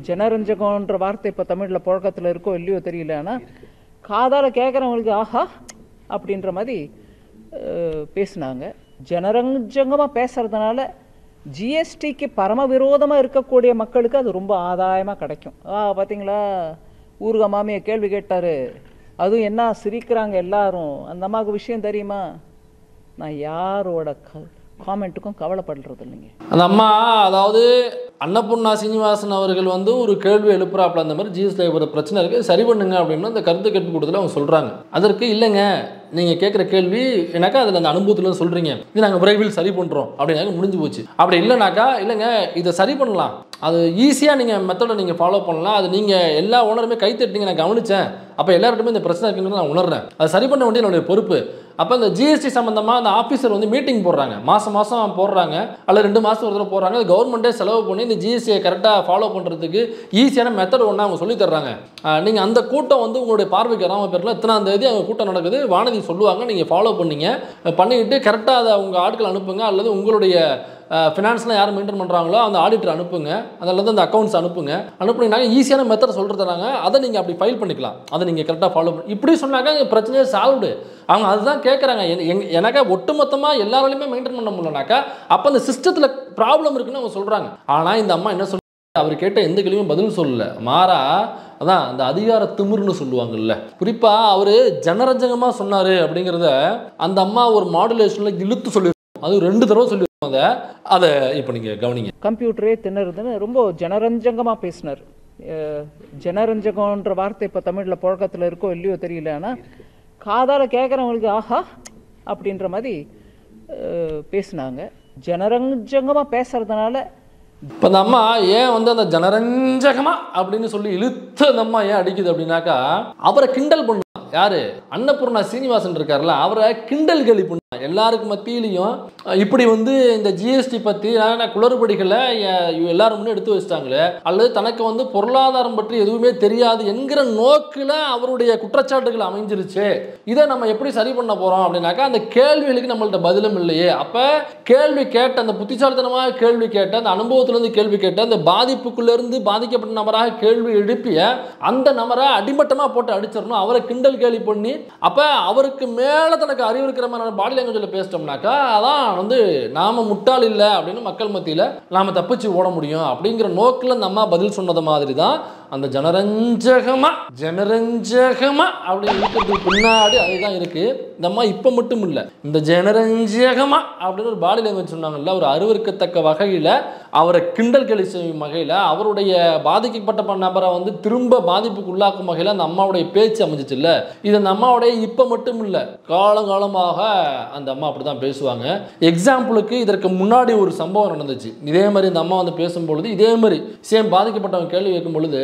ஜனரஞ்சகன்ற வார்த்தை இப்போ தமிழில் புழக்கத்தில் இருக்கோ இல்லையோ தெரியல, ஆனால் காதால் கேட்குறவங்களுக்கு ஆஹா அப்படின்ற மாதிரி பேசினாங்க. ஜனரஞ்சகமாக பேசுறதுனால ஜிஎஸ்டிக்கு பரம விரோதமாக இருக்கக்கூடிய மக்களுக்கு அது ரொம்ப ஆதாயமாக கிடைக்கும். பார்த்தீங்களா, ஊருக மாமியை கேள்வி கேட்டார், அதுவும் என்ன சிரிக்கிறாங்க எல்லாரும். அந்த அம்மாவுக்கு விஷயம் தெரியுமா? நான் யாரோட காமெண்ட்டுக்கும் கவலைப்படுறது இல்லைங்க. அந்த அம்மா அதாவது அன்னபூர்ணா சீனிவாசன் அவர்கள் வந்து ஒரு கேள்வி எழுப்புறாப்புல, அந்த மாதிரி ஜிஎஸ்டி ஒரு பிரச்சனை இருக்குது, சரி பண்ணுங்க அப்படின்னு அந்த கருத்து கேட்பு கூட்டத்தில் அவங்க சொல்கிறாங்க. அதற்கு இல்லைங்க, நீங்கள் கேட்குற கேள்வி எனக்கு அதில் அந்த அனுபவத்தில் சொல்கிறீங்க, இது நாங்கள் விரைவில் சரி பண்ணுறோம் அப்படின்னாக்க முடிஞ்சு போச்சு. அப்படி இல்லைனாக்கா இல்லைங்க இதை சரி பண்ணலாம், அது ஈஸியாக நீங்கள் மெத்தடை நீங்கள் ஃபாலோ பண்ணலாம், அது நீங்கள் எல்லா ஓனருமே கைத்தட்டிங்க நான் கவனித்தேன், அப்போ எல்லார்ட்டுமே இந்த பிரச்சனை இருக்குன்னு நான் உணர்றேன், அது சரி பண்ண வேண்டிய என்னுடைய பொறுப்பு. அப்போ இந்த ஜிஎஸ்டி சம்மந்தமாக அந்த ஆஃபீஸர் வந்து மீட்டிங் போடுறாங்க, மாதம் போடுறாங்க அல்லது 2 மாதம் ஒரு தடவை போடுறாங்க. கவர்மெண்ட்டே செலவு பண்ணி இந்த ஜிஎஸ்டியை கரெக்டாக ஃபாலோ பண்ணுறதுக்கு ஈஸியான மெத்தட் ஒன்று அவங்க சொல்லி தர்றாங்க. நீங்கள் அந்த கூட்டம் வந்து உங்களுடைய பார்வைக்கு வராமல் பேரில் 3ஆம் தேதி அவங்க கூட்டம் நடக்குது, வானதி சொல்லுவாங்க, நீங்கள் ஃபாலோ பண்ணிக்கிட்டு கரெக்டாக அதை உங்கள் ஆட்கள் அனுப்புங்க, அல்லது உங்களுடைய ஃபினான்ஸ்லாம் யார் மெயின்டைன் பண்ணுறாங்களோ அந்த ஆடிட்டர் அனுப்புங்க, அதில் அந்த அக்கௌண்ட்ஸ் அனுப்புனீங்கன்னா ஈஸியான மெத்தட் சொல்லிட்டுறாங்க, அதை நீங்கள் அப்படி ஃபைல் பண்ணிக்கலாம், அதை நீங்கள் கரெக்டாக ஃபாலோ பண்ணி இப்படி சொன்னாக்க பிரச்சனையே சால்வ்டு. அவங்க அதுதான் கேட்குறாங்க. எனக்கு ஒட்டுமொத்தமாக எல்லாராலையுமே மெயின்டைன் பண்ண முடியலனாக்கா அப்போ அந்த சிஸ்டத்தில் ப்ராப்ளம் இருக்குன்னு அவங்க சொல்கிறாங்க. ஆனால் இந்த அம்மா என்ன சொல்றாங்க, அவர் கேட்ட எந்த கேள்வியும் பதில் சொல்லல, மாறா அதான் அந்த அதிகார திமிர்னு சொல்லுவாங்கல்ல, குறிப்பாக அவர் ஜனரஞ்சகமாக சொன்னார் அப்படிங்கிறத அந்த அம்மா ஒரு மாடுலேஷனில் இழுத்து சொல்லி, அது 2 தடவை சொல்லி அதை இப்போ நீங்கள் கவனிங்க. கம்ப்யூட்டரே திணறுதுன்னு ரொம்ப ஜனரஞ்சகமாக பேசினார். ஜனரஞ்சகன்ற வார்த்தை இப்போ தமிழில் புழக்கத்தில் இருக்கோ இல்லையோ தெரியல, ஆனால் காதால் கேட்குறவங்களுக்கு ஆஹா அப்படின்ற மாதிரி பேசினாங்க. ஜனரஞ்சகமாக பேசுறதுனால இப்போ அந்த அம்மா ஏன் வந்து அந்த ஜனரஞ்சகமா அப்படின்னு சொல்லி இழுத்து அந்த அம்மா ஏன் அடிக்குது அப்படின்னாக்கா, அவரை கிண்டல் பண்ணுவாங்க. யாரு? அன்னபூர்ணா சீனிவாசன் இருக்காருல்ல, அவரை கிண்டல் கேலி பண்ணுவாங்க. எல்லாருக்கு மத்தியிலையும் இப்படி வந்து இந்த ஜிஎஸ்டி பற்றி குளறுபடிகளை எல்லாரும் முன்னே எடுத்து வச்சிட்டாங்களே, அல்லது தனக்கு வந்து பொருளாதாரம் பற்றி எதுவுமே தெரியாது என்கிற நோக்கில் அவருடைய குற்றச்சாட்டுகள் அமைஞ்சிருச்சு. இதை நம்ம எப்படி சரி பண்ண போகிறோம் அப்படின்னாக்கா அந்த கேள்விகளுக்கு நம்மள்ட்ட பதிலும் இல்லையே. அப்போ கேள்வி கேட்ட அந்த புத்திசாலித்தனமாக கேள்வி கேட்ட அந்த அனுபவத்திலேருந்து கேள்வி கேட்ட அந்த பாதிப்புக்குள்ளேருந்து பாதிக்கப்பட்ட நபராக கேள்வி எழுப்பிய அந்த நபரை அடிமட்டமாக போட்டு அடிச்சிடணும், அவரை கிண்டல் கேலி பண்ணி அப்போ அவருக்கு மேலே தனக்கு அறிவு இருக்கிற மாதிரி பாடி லாங்குவேஜில் பேசிட்டோம்னாக்கா அதான் வந்து நாம முட்டாள் இல்லை அப்படின்னு மக்கள் மத்தியில் நாம தப்பிச்சு ஓட முடியும் அப்படிங்கிற நோக்கில் அந்த அம்மா பதில் சொன்னது மாதிரி தான் அந்த ஜனரஞ்சகமா அப்படின்னு இருக்கிறதுக்கு பின்னாடி அதுதான் இருக்கு. இந்த அம்மா இப்போ மட்டும் இல்லை, இந்த ஜனரஞ்சகமா அப்படின்னு ஒரு பாடி லாங்குவேஜ் சொன்னாங்கல்ல, ஒரு அருவருக்கத்தக்க வகையில் அவரை கிண்டல் கேலி செய்யும் வகையில் அவருடைய பாதிக்கப்பட்ட நபரை வந்து திரும்ப பாதிப்புக்கு உள்ளாக்கும் வகையில் அந்த அம்மாவுடைய பேச்சு அமைஞ்சிச்சு இல்லை. இது அந்த அம்மாவுடைய இப்போ மட்டும் இல்லை, காலங்காலமாக அந்த அம்மா அப்படி தான் பேசுவாங்க. எக்ஸாம்பிளுக்கு இதற்கு முன்னாடி ஒரு சம்பவம் நடந்துச்சு. இதே மாதிரி இந்த அம்மா வந்து பேசும்பொழுது இதே மாதிரி சேம் பாதிக்கப்பட்டவங்க கேள்வி கேட்கும் பொழுது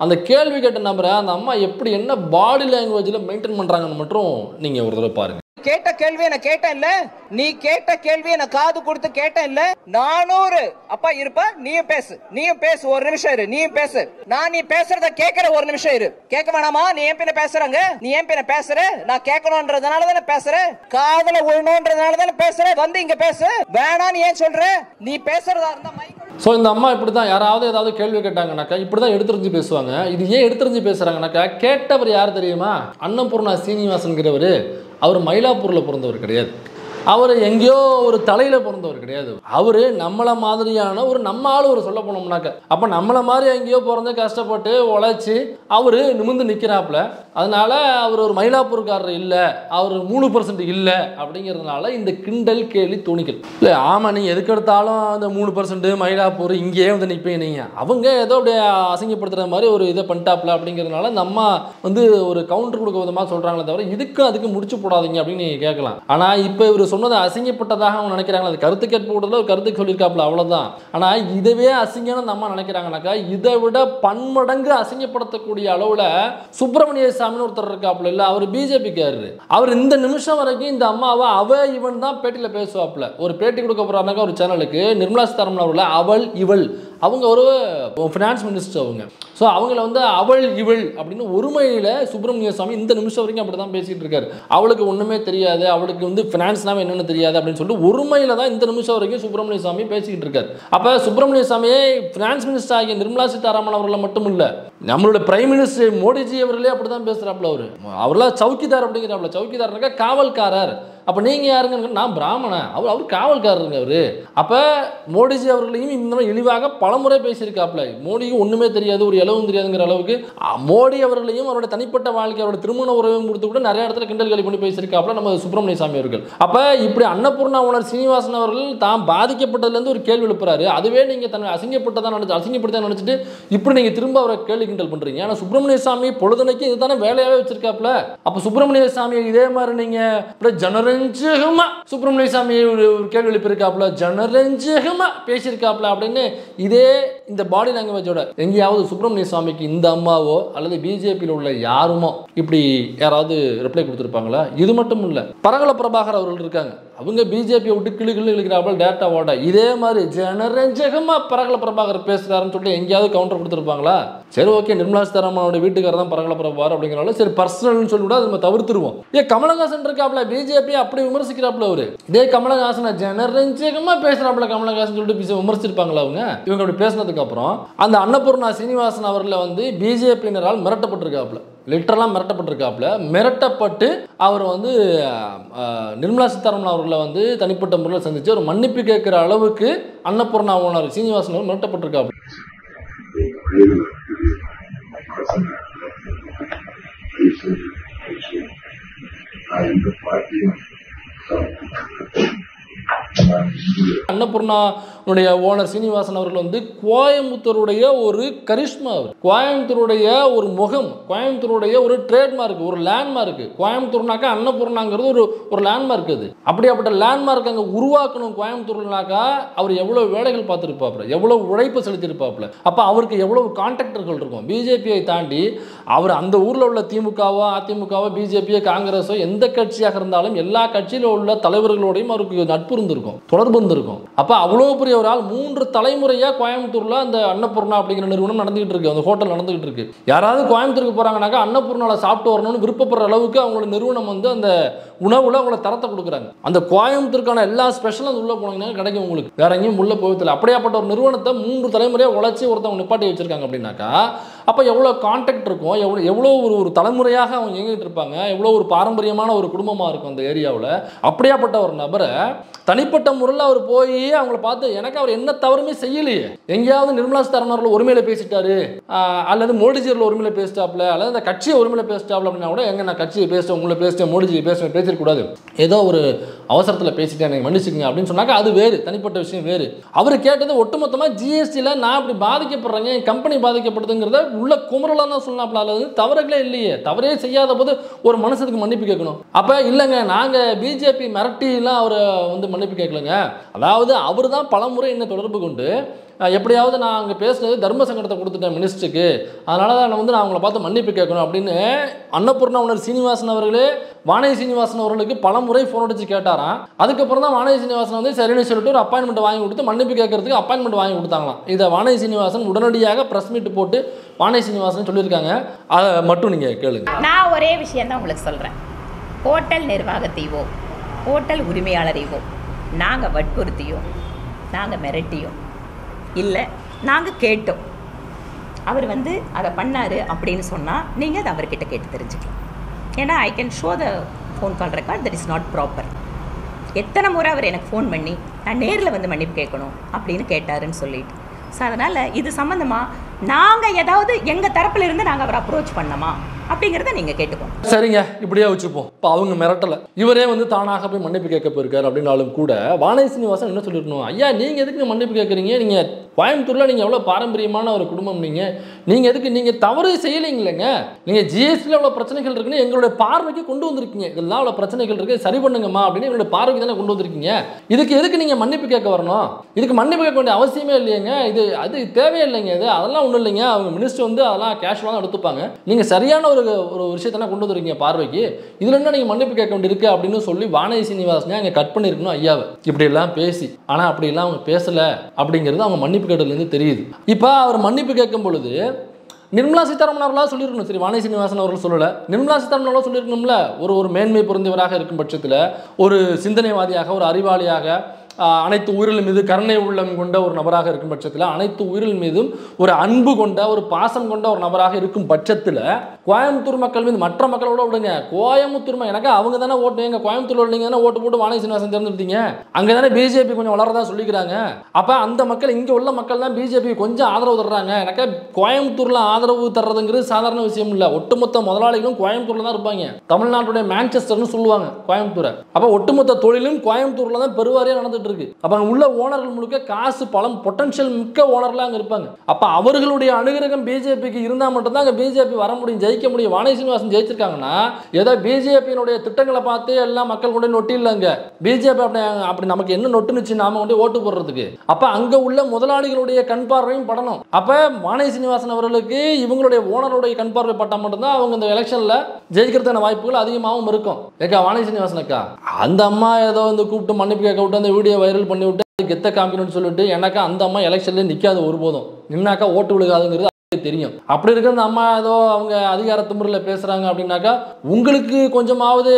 அந்த கேள்வி கேட்ட நபரை அந்த அம்மா எப்படி என்ன பாடி லாங்குவேஜில் மெயின்டைன் பண்ணுறாங்கன்னு மட்டும் நீங்கள் ஒரு தடவை பாருங்க. கேட்ட கேள்வியை நான் கேட்டேன் இல்ல, நீ கேட்ட கேள்வியை நான் காது கொடுத்து கேட்டேன் இல்ல. 400 அப்பா இருப்பா, நீயும் பேசு ஒரு நிமிஷம் இரு, நீயும் பேசு. நீ பேசுறத கேட்கிற ஒரு நிமிஷம் இரு. கேட்க வேணாமா? நீ ஏன் பின்ன பேசுறாங்க, நீ ஏன் பின்ன பேசுற? நான் கேட்கணும்ன்றதுனால தானே பேசுறேன், காதுல விழணும்ன்றதுனால தானே பேசுறேன். வந்து இங்க பேசு, வேணாம் நீ ஏன் சொல்ற? நீ பேசுறதா இருந்தா மைக். ஸோ இந்த அம்மா இப்படி தான் யாராவது ஏதாவது கேள்வி கேட்டாங்கனாக்கா இப்படி தான் எடுத்துரிஞ்சு பேசுவாங்க. இது ஏன் எடுத்துரிஞ்சு பேசுகிறாங்கனாக்கா கேட்டவர் யார் தெரியுமா? அன்னபூர்ணா சீனிவாசன்கிறவர். அவர் மயிலாப்பூரில் பிறந்தவர் கிடையாது, அவர் எங்கேயோ ஒரு தலையில் பிறந்தவர் கிடையாது. அவர் நம்மளை மாதிரியான ஒரு நம்ம ஆள் ஒரு சொல்ல போனோம்னாக்க அப்போ நம்மளை மாதிரி எங்கேயோ பிறந்து கஷ்டப்பட்டு உழைச்சி அவர் நிமிர்ந்து நிற்கிறாப்புல. அதனால அவர் ஒரு மயிலாப்பூர்காரர் இல்லை, அவர் 3% இல்லை அப்படிங்கிறதுனால இந்த கிண்டல் கேலி துணிகள் இல்லை. ஆமாம், நீங்கள் எதுக்கு எடுத்தாலும் அந்த 3% மயிலாப்பூர் இங்கேயே வந்து நிற்பீங்க, நீங்கள் அவங்க ஏதோ அப்படியே அசிங்கப்படுத்துகிற மாதிரி ஒரு இதை பண்ணிட்டாப்புல அப்படிங்கிறதுனால இந்த அம்மா வந்து ஒரு கவுண்டர் கொடுக்க விதமாக சொல்கிறாங்களே தவிர இதுக்கு அதுக்கு முடிச்சு போடாதீங்க அப்படின்னு நீங்கள் கேட்கலாம். ஆனால் இப்போ இவர் சொன்னது அசிங்கப்பட்டதாக அவங்க நினைக்கிறாங்க. அது கருத்து கேட்பு கூடல ஒரு கருத்து சொல்லியிருக்காப்புல, அவ்வளோதான். ஆனால் இதுவே அசிங்கம்னு நம்ம நினைக்கிறாங்கனாக்கா இதை விட பன்மடங்கு அசிங்கப்படுத்தக்கூடிய அளவில் சுப்பிரமணிய சாமின்னு ஒருத்தர் இருக்காப்புல இல்லை, அவர் பிஜேபிக்காரரு. அவர் இந்த நிமிஷம் வரைக்கும் இந்த அம்மாவை இவன் தான் பேட்டியில் பேசுவாப்புல. ஒரு பேட்டி கொடுக்க போறாருனாக்கா ஒரு சேனலுக்கு நிர்மலா சீதாராமன் அவர்கள் அவள் இவள், அவங்க ஒரு ஃபினான்ஸ் மினிஸ்டர் அவங்க. ஸோ அவங்கள வந்து அவள் இவள் அப்படின்னு ஒருமையில் சுப்பிரமணிய சாமி இந்த நிமிஷம் வரைக்கும் அப்படி தான் பேசிகிட்டு இருக்காரு. அவளுக்கு ஒன்றுமே தெரியாது, அவளுக்கு வந்து ஃபினான்ஸ்னால் என்னென்னு தெரியாது அப்படின்னு சொல்லிட்டு ஒருமையில் தான் இந்த நிமிஷம் வரைக்கும் சுப்பிரமணிய சாமி பேசிக்கிட்டு இருக்காரு. அப்போ சுப்பிரமணிய சாமியே ஃபினான்ஸ் மினிஸ்டர் ஆகிய நிர்மலா சீதாராமன் அவர்களை மட்டும் இல்லை, நம்மளோட பிரைம் மினிஸ்டர் மோடிஜி அவர்களே அப்படி தான் பேசுகிறாப்புல. அவர்லாம் சவுக்கிதார் அப்படிங்கிறாப்புல. சவுக்கிதார்னாக்கா காவல்காரர். அப்போ நீங்கள் யாருங்க? நான் பிராமணன், அவர் காவல்காரருங்க அவர். அப்போ மோடிஜி அவர்களையும் இந்த மாதிரி இழிவாக பலமுறை பேசியிருக்காப்புல. மோடிக்கு ஒன்றுமே தெரியாது, ஒரு இலவும் தெரியாதுங்கிற அளவுக்கு மோடி அவர்களையும் அவருடைய தனிப்பட்ட வாழ்க்கை அவருடைய திருமண உறவையும் கொடுத்து கூட நிறைய இடத்துல கிண்டல் கேலி பண்ணி பேசியிருக்காப்புல நம்ம சுப்பிரமணிய சாமி அவர்கள். அப்போ இப்படி அன்னபூர்ணா ஓனர் சீனிவாசன் அவர்கள் தான் பாதிக்கப்பட்டதுலேருந்து ஒரு கேள்வி எழுப்புறாரு. அதுவே நீங்கள் தன்னை அசிங்கப்படுத்ததான் நினச்சிட்டு இப்படி நீங்கள் திரும்ப அவரை கேள்வி கிண்டல் பண்ணுறீங்க. ஆனால் சுப்பிரமணிய சாமி பொழுதுனைக்கு இதுதானே வேலையாகவே வச்சிருக்காப்புல. அப்போ சுப்பிரமணிய சாமி இதே மாதிரி நீங்கள் ஜனரஞ்சகமா சுப்பிரமணிய சாமி ஒரு கேள்வி எழுப்பியிருக்காப்புல, ஜனரஞ்சகமா பேசியிருக்காப்புல அப்படின்னு இதே இந்த பாடி லாங்குவேஜோட எங்கேயாவது சுப்பிரமணிய சாமிக்கு இந்த அம்மாவோ அல்லது பிஜேபியில் உள்ள யாருமோ இப்படி யாராவது ரிப்ளை கொடுத்துருப்பாங்களா? இது மட்டும் இல்லை, பரகல பிரபாகர் அவர்கள் இருக்காங்க, அவங்க பிஜேபியை விட்டு கிளு இழுக்கிறாப்புல டேட்டாவோட. இதே மாதிரி ஜனரஞ்சகமா பரகல பிரபாகர் பேசுறாருன்னு சொல்லிட்டு எங்கேயாவது கவுண்டர் கொடுத்துருப்பாங்களா? சரி, ஓகே, நிர்மலா சீதாராமனோட வீட்டுக்காரர் தான் பரகல பிரபாகர் அப்படிங்கிறனால சரி பர்சனல்னு சொல்லிவிட அதை நம்ம தவிர்த்துருவோம். கமலஹாசன் இருக்காப்புல, பிஜேபி அப்படி விமர்சிக்கிறாப்புல அவரு. இதே கமலஹாசன் ஜனரஞ்சகமா பேசுறாப்புல கமலஹாசன் சொல்லிட்டு விமர்சிச்சிருப்பாங்களா அவங்க? இவங்க அப்படி பேசினதுக்கு அப்புறம் அந்த அன்னபூர்ணா சீனிவாசன் அவர்களை வந்து பிஜேபியினரால் மிரட்டப்பட்டிருக்காப்புல, லிட்டரலாக மிரட்டப்பட்டிருக்காப்புல. மிரட்டப்பட்டு அவர் வந்து நிர்மலா சீதாராமன் அவர்களை வந்து தனிப்பட்ட முறையில் சந்திச்சு ஒரு மன்னிப்பு கேட்கிற அளவுக்கு அன்னபூர்ணா ஓனர் சீனிவாசன் அவர் மிரட்டப்பட்டிருக்காப்புல. அன்னபூர்ணாவுடைய ஓனர் சீனிவாசன் அவர்கள் வந்து கோயம்புத்தூருடைய ஒரு கரிஷ்மா, அவர் கோயம்புத்தூருடைய ஒரு முகம், கோயம்புத்தூருடைய ஒரு ட்ரேட்மார்க், ஒரு லேண்ட்மார்க். கோயம்புத்தூர்னாக்கா அன்னபூர்ணாங்கிறது ஒரு லேண்ட்மார்க். அது அப்படியாப்பட்ட லேண்ட்மார்க் அங்கே உருவாக்கணும் கோயம்புத்தூர்னாக்கா அவர் எவ்வளவு வேலைகள் பார்த்துருப்பாப்புல, எவ்வளவு உழைப்பு செலுத்திருப்பாப்புல. அப்போ அவருக்கு எவ்வளவு கான்ட்ராக்டர்கள் இருக்கும். பிஜேபியை தாண்டி அவர் அந்த ஊரில் உள்ள திமுகவோ அதிமுகவோ பிஜேபியோ காங்கிரஸோ எந்த கட்சியாக இருந்தாலும் எல்லா கட்சியில் உள்ள தலைவர்களோடையும் அவருக்கு நட்பு இருந்திருக்கும், தொடர்பு இருந்திருக்கும். அப்போ அவ்வளோ பெரிய ஒரு ஆள் 3 தலைமுறையாக கோயம்புத்தூரில் அந்த அன்னபூர்ணா அப்படிங்கிற நிறுவனம் நடந்துகிட்டு இருக்கு, அந்த ஹோட்டல் நடந்துகிட்டு இருக்கு. யாராவது கோயம்புத்தூருக்கு போகிறாங்கனாக்கா அன்னபூர்ணாவில் சாப்பிட்டு வரணும்னு விருப்பப்படுற அளவுக்கு அவங்களோட நிறுவனம் வந்து அந்த உணவுல அவங்கள தரத்தை கொடுக்குறாங்க. அந்த கோயம்புத்தூருக்கான எல்லா ஸ்பெஷலும் அது உள்ள போனீங்கன்னா கிடைக்கும் உங்களுக்கு, வேற எங்கேயும் உள்ள போகல. அப்படியாப்பட்ட ஒரு நிறுவனத்தை 3 தலைமுறையாக உழைச்சி ஒருத்தவங்க நிப்பாட்டி வச்சிருக்காங்க அப்படின்னாக்கா அப்போ எவ்வளோ கான்டாக்ட் இருக்கும், எவ்வளோ ஒரு தலைமுறையாக அவங்க இயங்கிட்டு இருப்பாங்க, எவ்வளோ ஒரு பாரம்பரியமான ஒரு குடும்பமாக இருக்கும் அந்த ஏரியாவில். அப்படியாப்பட்ட ஒரு நபரை தனிப்பட்ட முறையில் அவர் போய் அவங்கள பார்த்து எனக்கு அவர் என்ன தவறுமே செய்யலையே, எங்கேயாவது நிர்மலா சீதாராமன் அவர்கள் ஒருமையில பேசிட்டாரு அல்லது மோடிஜியில் ஒருமையில பேசிட்டாப்ல அல்லது அந்த கட்சியை ஒருமையில பேசிட்டாப்ல அப்படின்னா கூட எங்க நான் கட்சியை பேசிட்டேன், உங்களை பேசிட்டேன், மோடிஜி பேசிடக்கூடாது, ஏதோ ஒரு அவசரத்தில் பேசிட்டேன் எனக்கு மன்னிச்சுங்க அப்படின்னு சொன்னாக்கா அது வேறு, தனிப்பட்ட விஷயம் வேறு. அவர் கேட்டது ஒட்டுமொத்தமாக ஜிஎஸ்டியில் நான் அப்படி பாதிக்கப்படுறேங்க, என் கம்பெனி பாதிக்கப்படுதுங்கிறத உள்ள குமரலாம் தான் சொன்னாப்ல. அல்லது தவறுகளே இல்லையே, தவறே செய்யாத போது ஒரு மனுஷனுக்கு மன்னிப்பு கேட்கணும். அப்போ இல்லைங்க நாங்கள் பிஜேபி மிரட்டிலாம் அவரை வந்து மன்னிப்பு கேட்கலங்க, அதாவது அவர் தான் பலமுறை என்ன தொடர்பு கொண்டு எப்படியாவது நான் அங்கே பேசுனது தர்ம சங்கடத்தை கொடுத்துட்டேன் மினிஸ்டருக்கு, அதனால தான் நான் அவங்கள பார்த்து மன்னிப்பு கேட்கணும் அப்படின்னு அன்னபூர்ணா ஓனர் சீனிவாசன் அவர்களே வானதி சீனிவாசன் அவர்களுக்கு பலமுறை ஃபோன் அடிச்சு கேட்டாராம். அதுக்கப்புறம் தான் வானதி சீனிவாசன் வந்து சரின்னு சொல்லிட்டு ஒரு அப்பாயின்மெண்ட் வாங்கி கொடுத்து மன்னிப்பு கேட்கறதுக்கு அப்பாயின்மெண்ட் வாங்கி கொடுத்தாங்களாம். இதை வானதி சீனிவாசன் உடனடியாக ப்ரெஸ் மீட் போட்டு வானதி சீனிவாசன் சொல்லியிருக்காங்க. அதை மட்டும் நீங்கள் கேளுங்க. நான் ஒரே விஷயம் தான் உங்களுக்கு சொல்கிறேன். ஹோட்டல் நிர்வாகத்தையோ ஹோட்டல் உரிமையாளரையோ நாங்கள் வற்புறுத்தியோ நாங்கள் மிரட்டியோ இல்லை, நாங்கள் கேட்டோம். அவர் வந்து அதை பண்ணார் அப்படின்னு சொன்னால் நீங்கள் அதை அவர்கிட்ட கேட்டு தெரிஞ்சுக்கலாம். ஏன்னா I can show the phone call record, that is not proper. எத்தனை முறை அவர் எனக்கு ஃபோன் பண்ணி நான் நேரில் வந்து மன்னிப்பு கேட்கணும் அப்படின்னு கேட்டாருன்னு சொல்லிட்டு. ஸோ அதனால் இது சம்மந்தமாக நாங்கள் ஏதாவது எங்கள் தரப்பில் இருந்து நாங்கள் அவரை அப்ரோச் பண்ணோமா அப்படிங்கிறத நீங்கள் கேட்டுக்கோங்க. சரிங்க, இப்படியே வச்சுப்போம். இப்போ அவங்க மிரட்டலை, இவரே வந்து தானாக போய் மன்னிப்பு கேட்க போயிருக்காரு அப்படின்னாலும் கூட வானதி சீனிவாசன் என்ன சொல்லிடணும், ஐயா நீங்கள் எதுக்கு மன்னிப்பு கேட்குறீங்க, நீங்கள் கோயம்புத்தூரில் நீங்கள் எவ்வளோ பாரம்பரியமான ஒரு குடும்பம், நீங்கள் எதுக்கு நீங்கள் தவறு செய்யலைங்களேங்க, நீங்கள் ஜிஎஸ்டியில் எவ்வளோ பிரச்சனைகள் இருக்குன்னு எங்களுடைய பார்வைக்கு கொண்டு வந்திருக்கீங்க, இதெல்லாம் அவ்வளோ பிரச்சனைகள் இருக்குது சரி பண்ணுங்கம்மா அப்படின்னு எங்களுடைய பார்வைக்கு தானே கொண்டு வந்திருக்கீங்க, இதுக்கு எதுக்கு நீங்கள் மன்னிப்பு கேட்க வரணும், இதுக்கு மன்னிப்பு கேட்க வேண்டிய அவசியமே இல்லைங்க, அது தேவையில்லைங்க, இது அதெல்லாம் ஒன்றும் இல்லைங்க, அவங்க மினிஸ்டர் வந்து அதெல்லாம் கேஷுவலாக தான் எடுத்துப்பாங்க, நீங்கள் சரியான ஒரு விஷயத்தான் கொண்டு வந்துருக்கீங்க பார்வைக்கு, இதுல என்ன நீங்க மன்னிப்பு கேட்க வேண்டியிருக்கு அப்படின்னு சொல்லி வானதி சீனிவாசன் அங்கே கட் பண்ணிருக்கணும் ஐயாவை இப்படி எல்லாம் பேசி. ஆனா அப்படி எல்லாம் அவங்க பேசல அப்படிங்கிறது அவங்க மன்னிப்பு கேட்டதுலேருந்து தெரியுது. இப்போ அவர் மன்னிப்பு கேட்கும் பொழுது நிர்மலா சீதாராமன் அவர்களாக சொல்லியிருக்கணும், சரி வானதி சீனிவாசன் அவர்கள் சொல்லலை, நிர்மலா சீதாராமன் அவர்களாக சொல்லியிருக்கணும்ல, ஒரு மேன்மை பொருந்தியவராக இருக்கும் பட்சத்தில், ஒரு சிந்தனைவாதியாக, ஒரு அறிவாளியாக, அனைத்து உயிரில் மீது கருணை உள்ளம் கொண்ட ஒரு நபராக இருக்கும் பட்சத்தில், அனைத்து உயிரில் மீதும் ஒரு அன்பு கொண்ட ஒரு பாசம் கொண்ட ஒரு நபராக இருக்கும் பட்சத்தில் கோயம்புத்தூர் மக்கள் மீது மற்ற மக்களோட விடுங்க, கோயம்புத்தூர் எனக்கு அவங்க தானே ஓட்டு, எங்க கோயம்புத்தூர்ல நீங்க தானே ஓட்டு போட்டு வானதி சீனிவாசன் தேர்ந்தெடுத்தீங்க, அங்கே தானே பிஜேபி கொஞ்சம் வளரதான் சொல்லிக்கிறாங்க. அப்போ அந்த மக்கள், இங்கே உள்ள மக்கள் தான் பிஜேபி கொஞ்சம் ஆதரவு தர்றாங்க. எனக்கு கோயம்புத்தூர்ல ஆதரவு தர்றதுங்கிறது சாதாரண விஷயம் இல்லை. ஒட்டுமொத்த முதலாளிகளும் கோயம்புத்தூர்ல தான் இருப்பாங்க. தமிழ்நாட்டுடைய மான்செஸ்டர்னு சொல்லுவாங்க கோயம்புத்தூரை. அப்போ ஒட்டுமொத்த தொழிலும் கோயம்புத்தூர்ல தான் பெருவாரியாக நடந்து. அப்ப அங்க உள்ள ஓனர்கள் முழுக்க காசு பலம் பொட்டன்ஷியல் மிக்க ஓனர்லாம் அங்க இருப்பாங்க. அப்ப அவர்களுடைய அனுகிரகம் பிஜேபிக்கு இருந்தா மட்டும் தான் அங்க பிஜேபி வர முடியும், ஜெயிக்க முடியும். வானதி சீனிவாசன் ஜெயிச்சிருக்காங்கன்னா ஏதோ பிஜேபியினுடைய திட்டங்களை பார்த்து எல்லாம் மக்கள் கொண்டு நொட்டி இல்லைங்க. பிஜேபி அப்படி நமக்கு என்ன நொட்டுனுச்சு நாம கொண்டு ஓட்டு போடுறதுக்கு. அப்ப அங்க உள்ள முதலாளிகளுடைய கண் பார்வையும் படணும். அப்ப வானதி சீனிவாசன் அவர்களுக்கு இவங்களுடைய ஓனருடைய கண் பார்வை பட்டா மட்டும்தான் அவங்க இந்த எலெக்ஷன்ல ஜெயிக்கிறதுக்கான வாய்ப்புகள் அதிகமாகவும் இருக்கும். ஏக்கா வானதி சீனிவாசன் அக்கா அந்த அம்மா ஏதோ வந்து கூப்பிட்டு மன்னிப்பு கேட்க விட்டு அந்த வீடியோ வைரல் பண்ணி விட்டு கெத்த காமிக்கணும்னு சொல்லிட்டு எனக்கா அந்த அம்மா எலெக்ஷன்ல நிக்காது ஒருபோதும், நின்னாக்கா ஓட்டு விழுகாதுங்கிறது தெரியும். அப்படி இருக்கிற அந்த அம்மா ஏதோ அவங்க அதிகார திமிரில் பேசுறாங்க அப்படின்னாக்கா உங்களுக்கு கொஞ்சமாவது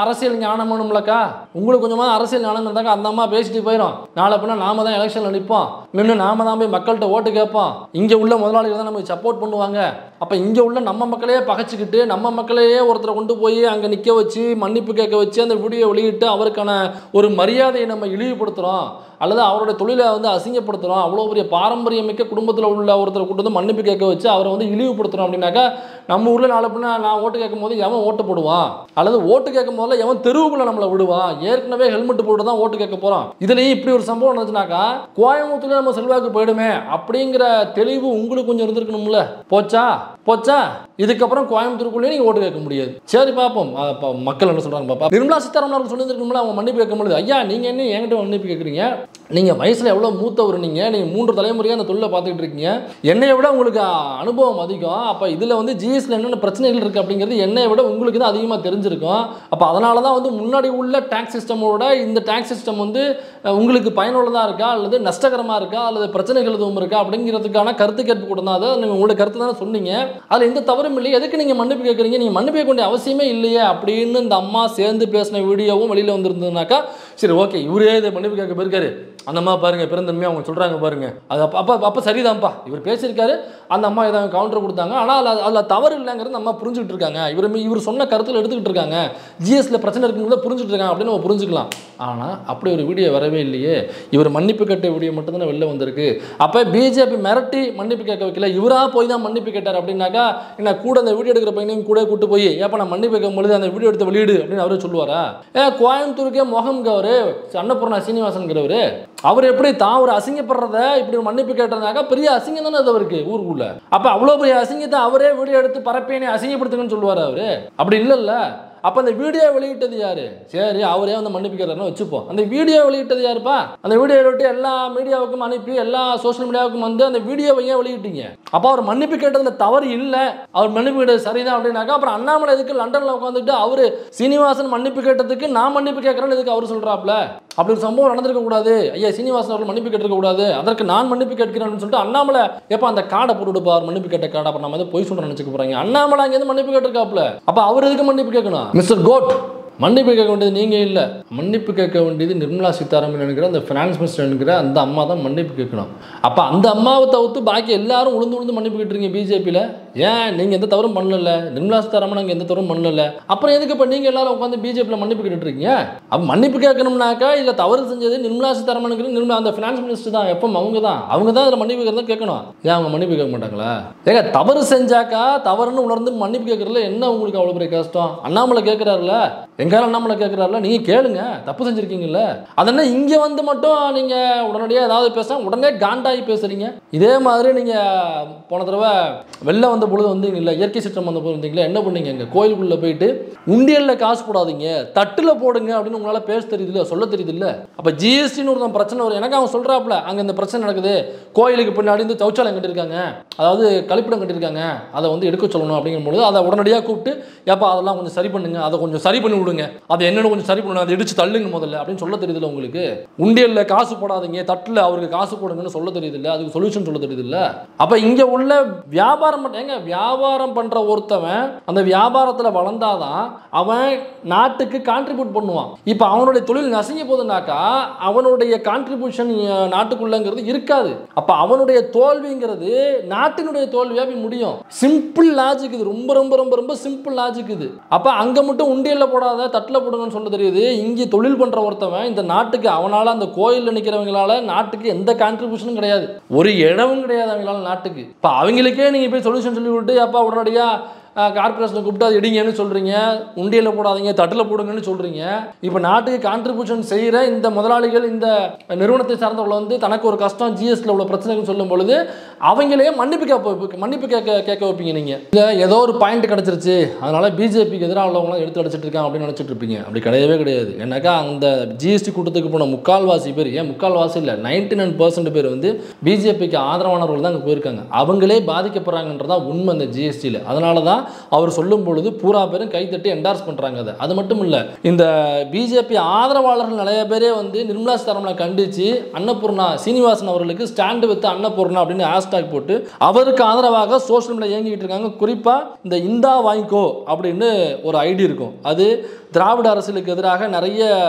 அரசியல் ஞானம் வேணும்லக்கா, உங்களுக்கு கொஞ்சமாக அரசியல் ஞானம் இருந்தாக்கா அந்த அம்மா பேசிட்டு போயிடும். நாளை பின்னா நாம தான் எலெக்ஷன்ல நிற்போம், நின்று நாம தான் போய் மக்கள்கிட்ட ஓட்டு கேட்போம், இங்கே உள்ள முதலாளிகள் தான் நமக்கு சப்போர்ட் பண்ணுவாங்க, அப்போ இங்கே உள்ள நம்ம மக்களையே பகைச்சிக்கிட்டு நம்ம மக்களையே ஒருத்தரை கொண்டு போய் அங்கே நிற்க வச்சு மன்னிப்பு கேட்க வச்சு அந்த வீடியோ வெளியிட்டு அவருக்கான ஒரு மரியாதையை நம்ம இழிவுபடுத்துகிறோம், அல்லது அவருடைய தொழிலை வந்து அசிங்கப்படுத்துகிறோம், அவ்வளோ பெரிய பாரம்பரியமிக்க குடும்பத்தில் உள்ள ஒருத்தரை கூட்டு வந்து மன்னிப்பு கேட்க வச்சு அவரை வந்து இழிவுபடுத்துகிறோம் அப்படின்னாக்கா நம்ம ஊரில் நாலு பின்னா நான் ஓட்டு கேட்கும் போது எவன் ஓட்டு போடுவான், அல்லது ஓட்டு கேட்கும் போதில் எவன் தெருவுக்குள்ளே நம்மளை விடுவான், ஏற்கனவே ஹெல்மெட் போட்டு தான் ஓட்டு கேட்க போகிறோம். இதுலேயும் இப்படி ஒரு சம்பவம் நடந்துச்சுனாக்கா கோயம்புத்தூர்ல நம்ம செல்வாக்கு போயிடுமே அப்படிங்கிற தெளிவு உங்களுக்கு கொஞ்சம் இருந்திருக்கணும்ல. போச்சா இதுக்கப்புறம் கோயம்புத்தூருக்குள்ளேயே நீங்கள் ஓட்டு கேட்க முடியாது. சரி பார்ப்போம் மக்கள் என்ன சொல்கிறாங்க பாப்பா. நிர்மலா சீதாராமன் அவர்கள் சொல்லியிருக்கணும்ல, அவங்க மன்னிப்பு கேட்க முடியாது. ஐயா நீங்கள் என்ன என்கிட்ட மன்னிப்பு கேட்குறீங்க? நீங்கள் வயசில் எவ்வளோ மூத்தவர், நீங்கள் 3 தலைமுறையாக அந்த தொழிலை பார்த்துக்கிட்டு இருக்கீங்க, என்னையை விட உங்களுக்கு அனுபவம் அதிகம். அப்போ இதில் வந்து ஜிஎஸ்டியில் என்னென்ன பிரச்சனைகள் இருக்குது அப்படிங்கிறது என்னையை விட உங்களுக்கு தான் அதிகமாக தெரிஞ்சிருக்கும். அப்போ அதனால தான் வந்து முன்னாடி உள்ள டேக்ஸ் சிஸ்டமோட இந்த டேக்ஸ் சிஸ்டம் வந்து உங்களுக்கு பயனுள்ளதாக இருக்கா அல்லது நஷ்டகரமாக இருக்கா அல்லது பிரச்சனைகள் எதுவும் இருக்கா அப்படிங்கிறதுக்கான கருத்து கேட்பு கூட தான். அதை நீங்கள் உங்களுடைய கருத்து தானே சொன்னீங்க, அதில் எந்த தவறும் இல்லை. எதுக்கு நீங்கள் மன்னிப்பு கேட்குறீங்க? நீங்கள் மன்னிப்பு கேட்க வேண்டிய அவசியமே இல்லையே அப்படின்னு இந்த அம்மா சேர்ந்து பேசின வீடியோவும் வெளியில் வந்திருந்ததுனாக்கா சரி ஓகே, இவரே இதை மன்னிப்பு கேட்க போயிருக்காரு, அந்த அம்மா பாருங்க பெருந்தன்மையாக அவங்க சொல்கிறாங்க பாருங்க, அது அப்போ சரிதான்ப்பா இவர் பேசியிருக்காரு, அந்த அம்மா ஏதாவது கவுண்டர் கொடுத்தாங்க, ஆனால் அதில் தவறு இல்லைங்கிறது நம்ம புரிஞ்சுக்கிட்டு இருக்காங்க, இவர் சொன்ன கருத்தில் எடுத்துக்கிட்டு இருக்காங்க, ஜிஎஸ்டியில் பிரச்சனை இருக்குங்கிறத புரிஞ்சுட்டு இருக்காங்க அப்படின்னு நம்ம புரிஞ்சுக்கலாம். ஆனால் அப்படி ஒரு வீடியோ வரவே இல்லையே. இவர் மன்னிப்பு கேட்ட வீடியோ மட்டும் தானே வெளில வந்திருக்கு. அப்போ பிஜேபி மிரட்டி மன்னிப்பு கேட்க வைக்கல, இவராக போய் தான் மன்னிப்பு கேட்டார் அப்படின்னாக்கா என்ன கூட அந்த வீடியோ எடுக்கிற பையனையும் கூட கூட்டு போய் ஏப்பா நான் மன்னிப்பு கேட்கும் பொழுது அந்த வீடியோ எடுத்து வெளியிடு அப்படின்னு அவரே சொல்லுவாரா? கோயம்புத்தூருக்கே முகம்ங்க அவரு அன்னபூர்ணா சீனிவாசன்கிறவரு, அவர் எப்படி தான் ஒரு அசிங்கப்படுறத இப்படி மன்னிப்பு கேட்டதுனாக்கா பெரிய அசிங்கம் தானே அது அவருக்கு ஊருக்குள்ள. அப்போ அவ்வளோ பெரிய அசிங்கத்தை அவரே வீடியோ எடுத்து பரப்பேனே அசிங்கப்படுத்துங்கன்னு சொல்லுவார் அவரு. அப்படி இல்லைல்ல. அப்போ அந்த வீடியோ வெளியிட்டது யாரு? சரி அவரே வந்து மன்னிப்பு கேட்கறன்னு வச்சுப்போம். அந்த வீடியோ வெளியிட்டது யாருப்பா? அந்த வீடியோ விட்டு எல்லா மீடியாவுக்கும் அனுப்பி எல்லா சோஷியல் மீடியாவுக்கும் வந்து அந்த வீடியோவை ஏன் வெளியிட்டீங்க? அப்போ அவர் மன்னிப்பு கேட்டதுல தவறு இல்லை, அவர் மன்னிப்பு கேட்டது சரிதான் அப்படின்னாக்கா அப்புறம் அண்ணாமலை எதுக்கு லண்டன்ல உட்காந்துட்டு அவரு சீனிவாசன் மன்னிப்பு கேட்டதுக்கு நான் மன்னிப்பு கேட்கறேன்னு எதுக்கு அவர் சொல்றாப்ல? அப்படி ஒரு சம்பவம் நடந்திருக்க கூடாது. ஐயா சீனிவாசன் அவர்கள் மன்னிப்பு கேட்டிருக்க கூடாது, அதற்கு நான் மன்னிப்பு கேட்கிறேன்னு சொல்லிட்டு அண்ணாமலை எப்போ அந்த கார்டை போட்டுப்பார் மன்னிப்பு கேட்ட கார்டை, அப்போ நம்ம வந்து பொய் சொல்ற நினைச்சுக்க போறாங்க. அண்ணாமலை அங்கேருந்து மன்னிப்பு கேட்டிருக்காப்ல, அப்போ அவர் எதுக்கு மன்னிப்பு கேட்கணும்? மிஸ்டர் கோட் மன்னிப்பு கேட்க வேண்டியது நீங்கள் இல்லை, மன்னிப்பு கேட்க வேண்டியது நிர்மலா சீதாராமன் என்கிற அந்த ஃபினான்ஸ் மினிஸ்டர் என்கிற அந்த அம்மா தான் மன்னிப்பு கேட்கணும். அப்போ அந்த அம்மாவை தவிர்த்து பாக்கி எல்லாரும் உளுந்து மன்னிப்பு கேட்டுருங்க பிஜேபியில். ஏன் நீங்கள் எந்த தவறும் பண்ணல, நிர்மலா சீதாராமன் அங்கே எந்த தவறும் பண்ணல, அப்புறம் எதுக்கு இப்போ நீங்கள் எல்லாரும் உட்காந்து பிஜேபியில் மன்னிப்பு கேட்டுருக்கீங்க? அப்போ மன்னிப்பு கேட்கணும்னாக்கா இல்லை தவறு செஞ்சது நிர்மலா சீதாராமன் அந்த ஃபினான்ஸ் மினிஸ்டர் தான், எப்போ அவங்க தான் அதில் மன்னிப்பு கேட்கறதா கேட்கணும். ஏன் அவங்க மன்னிப்பு கேட்க மாட்டாங்களா? ஏங்க தவறு செஞ்சாக்கா தவறுன்னு உணர்ந்து மன்னிப்பு கேட்கறதுல என்ன உங்களுக்கு அவ்வளோ பெரிய கஷ்டம்? அண்ணாமலை கேட்குறாருல, எங்கால அண்ணாமலை கேட்குறாருல, நீங்கள் கேளுங்க, தப்பு செஞ்சுருக்கீங்கல்ல. அதெல்லாம் இங்கே வந்து மட்டும் நீங்கள் உடனடியாக ஏதாவது பேச உடனே காண்டாகி பேசுகிறீங்க. இதே மாதிரி நீங்கள் போன தடவை வெளில வந்த பொழுது வந்தீங்கல்ல, இயற்கை சீற்றம் வந்த பொழுது வந்தீங்களா, என்ன பண்ணீங்க? எங்கள் கோயிலுக்குள்ளே போயிட்டு உண்டியலில் காசு போடாதீங்க, தட்டில் போடுங்க அப்படின்னு உங்களால் பேச தெரியுதுல்ல, சொல்ல தெரியுதுல்ல. அப்போ ஜிஎஸ்டின்னு ஒரு பிரச்சனை வரும். எனக்கு அவன் சொல்கிறாப்புல அங்கே இந்த பிரச்சனை நடக்குது, கோயிலுக்கு பின்னாடி இந்த சௌச்சாலயம் கட்டியிருக்காங்க, அதாவது கழிப்பிடம் கட்டியிருக்காங்க, அதை வந்து எடுக்க சொல்லணும் அப்படிங்கும்போது அதை உடனடியாக கூப்பிட்டு ஏப்பா அதெல்லாம் கொஞ்சம் சரி பண்ணுங்க, அதை கொஞ்சம் சரி பண்ணி விடுங்க, அதை என்னென்னு கொஞ்சம் சரி பண்ணணும், அதை இடிச்சு தள்ளுங்க முதல்ல அப்படின்னு சொல்ல தெரியுதுல்ல உங்களுக்கு. உண்டியல்ல காசு போடாதீங்க, தட்டில் அவருக்கு காசு போடுங்கன்னு சொல்ல தெரியுதுல்ல, அதுக்கு சொல்யூஷன் சொல்ல தெரியுதுல்ல. அப்போ இங்கே உள்ள வியாபாரம் வியாபாரம் பண்ற ஒருத்தவன் அந்த வியாபாரத்தில் வளர்ந்தாதான் அவன் நாட்டுக்கு கான்ட்ரிபியூட் பண்ணுவான். இப்போ அவனுடைய தொழில் நசிங்க போதுனாக்கா அவனுடைய கான்ட்ரிபியூஷன் நாட்டுக்குள்ளங்கிறது இருக்காது. அப்போ அவனுடைய தோல்விங்கிறது நாட்டினுடைய தோல்வியாக போய் முடியும். சிம்பிள் லாஜிக் இது, ரொம்ப ரொம்ப ரொம்ப ரொம்ப சிம்பிள் லாஜிக் இது. அப்போ அங்கே மட்டும் உண்டியல்ல போடாத தட்டில் போடுங்கன்னு சொல்ல தெரியுது. இங்கே தொழில் பண்ற ஒருத்தவன் இந்த நாட்டுக்கு அவனால அந்த கோயிலில் நிற்கிறவங்களால நாட்டுக்கு எந்த கான்ட்ரிபியூஷனும் கிடையாது, ஒரு இடமும் கிடையாது அவங்களால நாட்டுக்கு. இப்போ அவங்களுக்கே நீங்கள் போய் சொல்யூஷன் சொல்லி விட்டு அப்பா உடனடியாக கார்பரேஷனை கூப்பிட்டு அது இடிங்கன்னு சொல்கிறீங்க, உண்டியலில் போடாதீங்க தட்டில் போடுங்கன்னு சொல்கிறீங்க. இப்போ நாட்டுக்கு கான்ட்ரிபியூஷன் செய்கிற இந்த முதலாளிகள் இந்த நிறுவனத்தை சார்ந்தவங்களை வந்து தனக்கு ஒரு கஷ்டம் ஜிஎஸ்டியில் உள்ள பிரச்சனைகள் சொல்லும் பொழுது அவங்களே மன்னிப்பு கேட்க வைப்பீங்க. நீங்கள் இல்லை ஏதோ ஒரு பாயிண்ட் கிடச்சிருச்சு அதனால் பிஜேபிக்கு எதிராக உள்ளவங்களாம் எடுத்து அடிச்சிட்டு இருக்காங்க அப்படின்னு நினச்சிட்டு இருப்பீங்க. அப்படி கிடையவே கிடையாது. ஏன்னாக்கா அந்த ஜிஎஸ்டி கூட்டத்துக்கு போன முக்கால்வாசி பேர், ஏன் முக்கால்வாசி இல்லை 99% பேர் வந்து பிஜேபிக்கு ஆதரவானவர்கள் தான் அங்கே போயிருக்காங்க. அவங்களே பாதிக்கப்படுறாங்கன்றதான் உண்மை அந்த ஜிஎஸ்டியில். அதனால தான் அவர் சொல்லும் பொழுது பூரா பேரும் கைத்தட்டி என்டார்ஸ் பண்றாங்க. அது மட்டும் இல்ல, இந்த பிஜேபி ஆதரவாளர்கள் நிறைய பேரே வந்து நிர்மலா சீதாராமனை கண்டிச்சு அன்னபூர்ணா சீனிவாசன் அவர்களுக்கு ஸ்டாண்ட் வித் அன்னபூர்ணா அப்படின்னு ஹேஷ்டாக் போட்டு அவருக்கு ஆதரவாக சோஷியல் மீடியா இயங்கிட்டு இருக்காங்க. குறிப்பா இந்த இந்தா வாங்கிக்கோ அப்படின்னு ஒரு ஐடி இருக்கும். அது திராவிட அரசியலுக்கு எதிராக நிறைய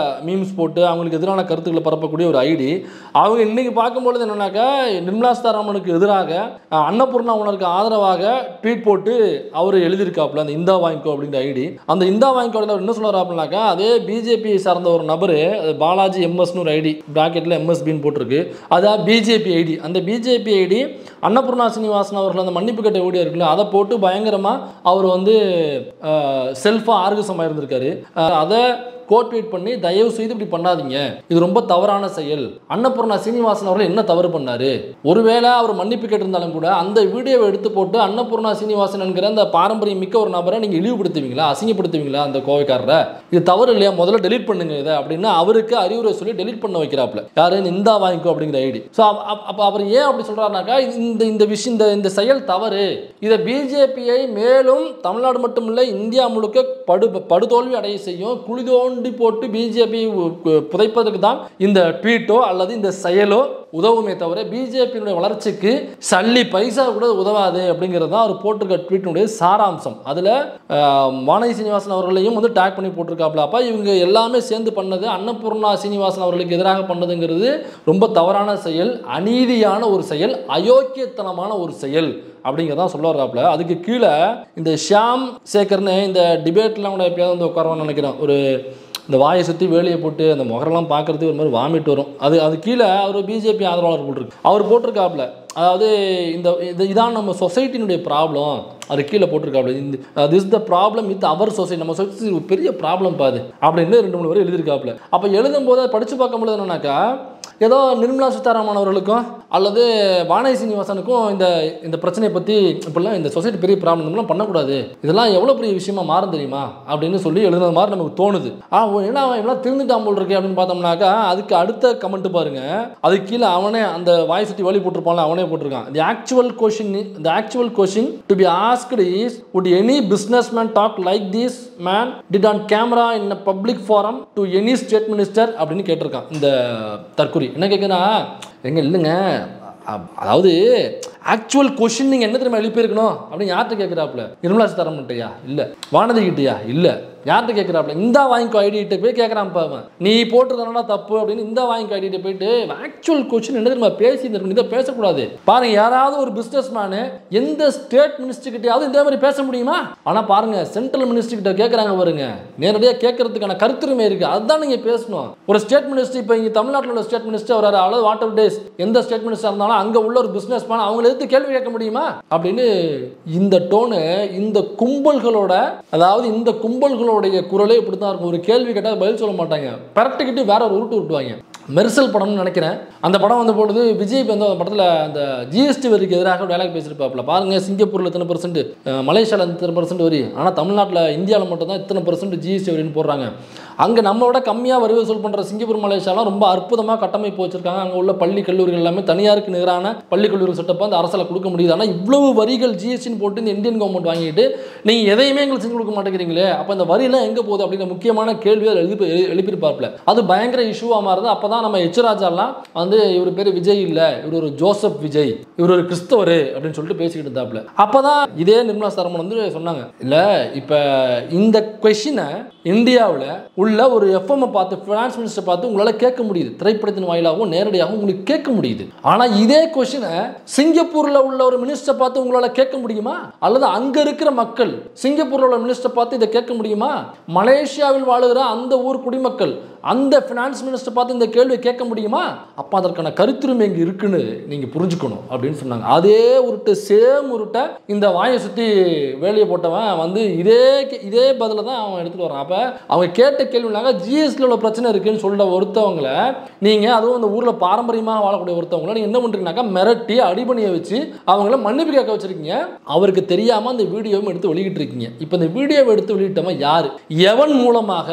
மீம்ஸ் போட்டு அவங்களுக்கு எதிரான கருத்துக்களை பரப்பக்கூடிய ஒரு ஐடி. அவங்க இன்னைக்கு பார்க்கும்பொழுது என்னன்னாக்கா நிர்மலா சீதாராமனுக்கு எதிராக அன்னபூர்ணா உணருக்கு ஆதரவாக ட்வீட் போட்டு அவர் எழுதியிருக்காப்புல அந்த இந்தா வாங்கிக்கோ அப்படிங்கிற ஐடி. அந்த இந்தா வாங்கிக்கோ அவர் என்ன சொல்றாருனாக்கா, அதே பிஜேபி சார்ந்த ஒரு நபர் பாலாஜி எம்எஸ்னு ஒரு ஐடி பிராக்கெட்ல எம்எஸ்பின்னு போட்டிருக்கு, அதான் பிஜேபி ஐடி. அந்த பிஜேபி ஐடி அன்னபூர்ணா சீனிவாசன் அவர்கள் அந்த மன்னிப்பு கட்ட வீடியோ இருக்குல்ல, அதை போட்டு பயங்கரமா அவர் வந்து செல்ஃபா ஆர்கசமாக இருந்திருக்காரு. அதை கோட் ட்வீட் பண்ணி தயவு செய்து இப்படி பண்ணாதீங்க, இது ரொம்ப தவறான செயல். அன்னபூர்ணா சீனிவாசன் அவர்கள் என்ன தவறு பண்ணாரு? ஒருவேளை அவர் மன்னிப்பு கேட்டிருந்தாலும் கூட அந்த வீடியோவை எடுத்து போட்டு அன்னபூர்ணா சீனிவாசன் என்கிற அந்த பாரம்பரியம் மிக்க ஒரு நபரை நீங்க இழிவுபடுத்துவீங்களா, அசிங்கப்படுத்துவீங்களா அந்த கோவைக்காரரை? இது தவறு இல்லையா, முதல்ல டெலீட் பண்ணுங்க இதை அப்படின்னு அவருக்கு அறிவுரை சொல்லி டெலீட் பண்ண வைக்கிறாப்ல. யாரு? இந்தா வாங்கிக்கோ அப்படிங்கிற ஐடி. ஸோ அப்போ அவர் ஏன் அப்படி சொல்றாருனாக்கா, இந்த விஷயம் இந்த செயல் தவறு, இதை பிஜேபியை மேலும் தமிழ்நாடு மட்டுமில்லை இந்தியா முழுக்க படுதோல்வி அடைய செய்யும். குளிதோண்டி போட்டு பிஜேபி புதைப்பதற்கு தான் இந்த ட்வீட்டோ அல்லது இந்த செயலோ உதவுமே தவிர பிஜேபியினுடைய வளர்ச்சிக்கு சல்லி பைசா கூட உதவாது அப்படிங்கிறது தான் அவர் போட்டிருக்க ட்வீட்டினுடைய சாராம்சம். அதில் வானதி சீனிவாசன் அவர்களையும் வந்து டேக் பண்ணி போட்டிருக்காப்ல. அப்போ இவங்க எல்லாமே சேர்ந்து பண்ணது அன்னபூர்ணா சீனிவாசன் அவர்களுக்கு எதிராக பண்ணதுங்கிறது ரொம்ப தவறான செயல், அநீதியான ஒரு செயல், அயோக்கியத்தனமான ஒரு செயல் அப்படிங்கிறதான் சொல்ல வர்றாப்புல. அதுக்கு கீழே இந்த ஷியாம் சேகர்னு இந்த டிபேட்லாம் கூட எப்பயாவது வந்து உட்காருவான்னு நினைக்கிறேன். ஒரு இந்த வாயை சுற்றி வேலையை போட்டு அந்த முகரெல்லாம் பார்க்குறதுக்கு ஒரு மாதிரி வாமிட் வரும். அது கீழே அவர் பிஜேபி ஆதரவாளர் போட்டிருக்கு, அவர் போட்டிருக்காப்புல. அதாவது இதான் நம்ம சொசைட்டினுடைய ப்ராப்ளம், அது கீழே போட்டிருக்காப்புல. This the problem with our society, நம்ம சொசைட்டி ஒரு பெரிய ப்ராப்ளம் பாது அப்படின்னு 2-3 வரை எழுதியிருக்காப்புல. அப்போ எழுதும்போது அதை படித்து பார்க்கும்போது என்னன்னாக்கா, ஏதோ நிர்மலா சீதாராமன் அவர்களுக்கும் அல்லது வானதி சீனிவாசனுக்கும் இந்த பிரச்சனையை பற்றி இப்படிலாம் இந்த சொசைட்டி பெரிய ப்ராப்ளம் பண்ணக்கூடாது, இதெல்லாம் எவ்வளோ பெரிய விஷயமா மாறும் தெரியுமா அப்படின்னு சொல்லி எழுதுன மாதிரி நமக்கு தோணுது. ஏன்னா அவன் எல்லாம் திருந்துட்டான் போல் இருக்கு அப்படின்னு பார்த்தோம்னாக்கா, அதுக்கு அடுத்த கமெண்ட் பாருங்க, அதுக்கு கீழே அவனே அந்த வாய் சுற்றி வழி போட்டிருப்பான், அவனே போட்டிருக்கான். The actual question to be asked is, would any businessman talk like this man did on camera in a public forum to any state minister அப்படின்னு கேட்டிருக்கான் இந்த தற்குறி. என்ன கேட்குறா, எங்க இல்லைங்க, அதாவது ஆக்சுவல் கொஸ்டின் நீங்கள் என்ன தெரியுமா எழுப்பியிருக்கணும் அப்படின்னு யார்கிட்ட கேட்குறாப்புல? நிர்மலா சீதாராமன்கிட்டயா? இல்லை. வானதி கிட்டயா? இல்லை. யார்கிட்ட கேட்குறாப்புல? இந்தா வாங்கிக்கோ ஐடிகிட்ட போய் கேட்குறான்ப்பா அவன், நீ போட்டுருந்தா தப்பு அப்படின்னு இந்தா வாங்கிக்கோ ஐடிகிட்ட போயிட்டு ஆக்சுவல் கொஸ்டின் என்ன தெரியுமா பேசியிருந்திருக்கணும், இதை பேசக்கூடாது. பாருங்க, யாராவது ஒரு பிஸ்னஸ் மேனு எந்த ஸ்டேட் மினிஸ்டர் கிட்டையாவது இந்த மாதிரி பேச முடியுமா? ஆனால் பாருங்க, சென்ட்ரல் மினிஸ்டர் கிட்ட கேட்குறாங்க பாருங்க, நேரடியாக கேட்கறதுக்கான கருத்துரிமை இருக்கு, அதுதான் நீங்கள் பேசணும். ஒரு ஸ்டேட் மினிஸ்டர், இப்போ இங்கே தமிழ்நாட்டில் உள்ள ஸ்டேட் மினிஸ்டர் வராது, அவ்வளோ வாட்டர் டேஸ் எந்த ஸ்டேட் மினிஸ்டர் இருந்தாலும் அங்கே உள்ள ஒரு பிஸ்னஸ் மேன் அவங்களை எடுத்து கேள்வி கேட்க முடியுமா அப்படின்னு இந்த டோனு இந்த கும்பல்களோட, அதாவது இந்த கும்பல்களோடைய குரலே இப்படித்தான் இருக்கும். ஒரு கேள்வி கேட்டால் பதில் சொல்ல மாட்டாங்க, பரட்டிக்கிட்டு வேற ஒரு உருட்டு விட்டுவாங்க. மெர்சல் படம்னு நினைக்கிறேன், அந்த படம் வந்த பொழுது விஜய் வந்து அந்த படத்தில் அந்த ஜிஎஸ்டி வரிக்கு எதிராக வேலைக்கு பேசியிருப்பாப்புல. பாருங்க, சிங்கப்பூரில் இத்தனை %, மலேசியாவில் இத்தனை % வரி, ஆனால் தமிழ்நாட்டில் இந்தியாவில் மட்டும் தான் இத்தனை % ஜிஎஸ்டி வரின்னு போடுறாங்க. அங்கே நம்மளோட கம்மியாக வரி வசூல் பண்ணுற சிங்கப்பூர் மலேசியாலாம் ரொம்ப அற்புதமாக கட்டமைப்பு வச்சிருக்காங்க. அங்கே உள்ள பள்ளி கல்லூரிகள் எல்லாமே தனியாருக்கு நிகரான பள்ளி கல்லூரிகள் செட்டப்போ அந்த அரசால் கொடுக்க முடியுது. ஆனால் இவ்வளவு வரிகள் ஜிஎஸ்டின்னு போட்டு இந்த இந்தியன் கவர்மெண்ட் வாங்கிட்டு நீங்கள் எதையுமே எங்களுக்கு செஞ்சு கொடுக்க மாட்டேங்கிறீங்களே, அப்போ இந்த வரியெல்லாம் எங்கே போகுது அப்படிங்கிற முக்கியமான கேள்வியை எழுப்பியிருப்பாப்புல. அது பயங்கர இஷ்யூவாக மாறுது. அப்போ தான் நம்ம எச்ராஜாலாம் வந்து இவர் பேர் விஜய் இல்லை, இவர் ஒரு ஜோசப் விஜய், இவர் ஒரு கிறிஸ்தவர் அப்படின்னு சொல்லிட்டு பேசிக்கிட்டு இருந்தாப்புல. அப்போ தான் இதே நிர்மலா சீதாராமன் வந்து சொன்னாங்க, இல்லை இப்போ இந்த கொஸ்டினை இந்தியாவில் உள்ள ஒரு எஃப்எம் பார்த்து, ஃபினான்ஸ் மினிஸ்டர் பார்த்து உங்களால் கேட்க முடியுது, திரைப்படத்தின் வாயிலாகவும் நேரடியாகவும் உங்களுக்கு கேட்க முடியுது. ஆனால் இதே கொஸ்டினை சிங்கப்பூரில் உள்ள ஒரு மினிஸ்டர் பார்த்து உங்களால் கேட்க முடியுமா? அல்லது அங்கே இருக்கிற மக்கள் சிங்கப்பூரில் உள்ள மினிஸ்டர் பார்த்து இதை கேட்க முடியுமா? மலேசியாவில் வாழுகிற அந்த ஊர் குடிமக்கள் அந்த ஃபினான்ஸ் மினிஸ்டர் பார்த்து இந்த கேள்வியை கேட்க முடியுமா? அப்போ அதற்கான கருத்துரிமை இங்கே இருக்குன்னு நீங்கள் புரிஞ்சுக்கணும் அப்படின்னு சொன்னாங்க. அதே உருட்டு, சேம் உருட்டை இந்த வாயை சுற்றி வேலையை போட்டவன் வந்து இதே பதில தான் அவன் எடுத்துகிட்டு வரான். அப்போ அவங்க கேட்ட கேள்வினாங்க, ஜிஎஸ்டியில் உள்ள பிரச்சனை இருக்குன்னு சொல்ல ஒருத்தவங்களை நீங்கள், அதுவும் அந்த ஊரில் பாரம்பரியமாக வாழக்கூடிய ஒருத்தவங்களை நீங்கள் என்ன பண்ணுறீங்கன்னாக்கா மிரட்டி அடிபணியை வச்சு அவங்கள மன்னிப்பு கேட்க வச்சிருக்கீங்க. அவருக்கு தெரியாமல் அந்த வீடியோவும் எடுத்து வெளியிட்டு இருக்கீங்க. இப்போ இந்த வீடியோவை எடுத்து வெளியிட்டவன் யார், எவன் மூலமாக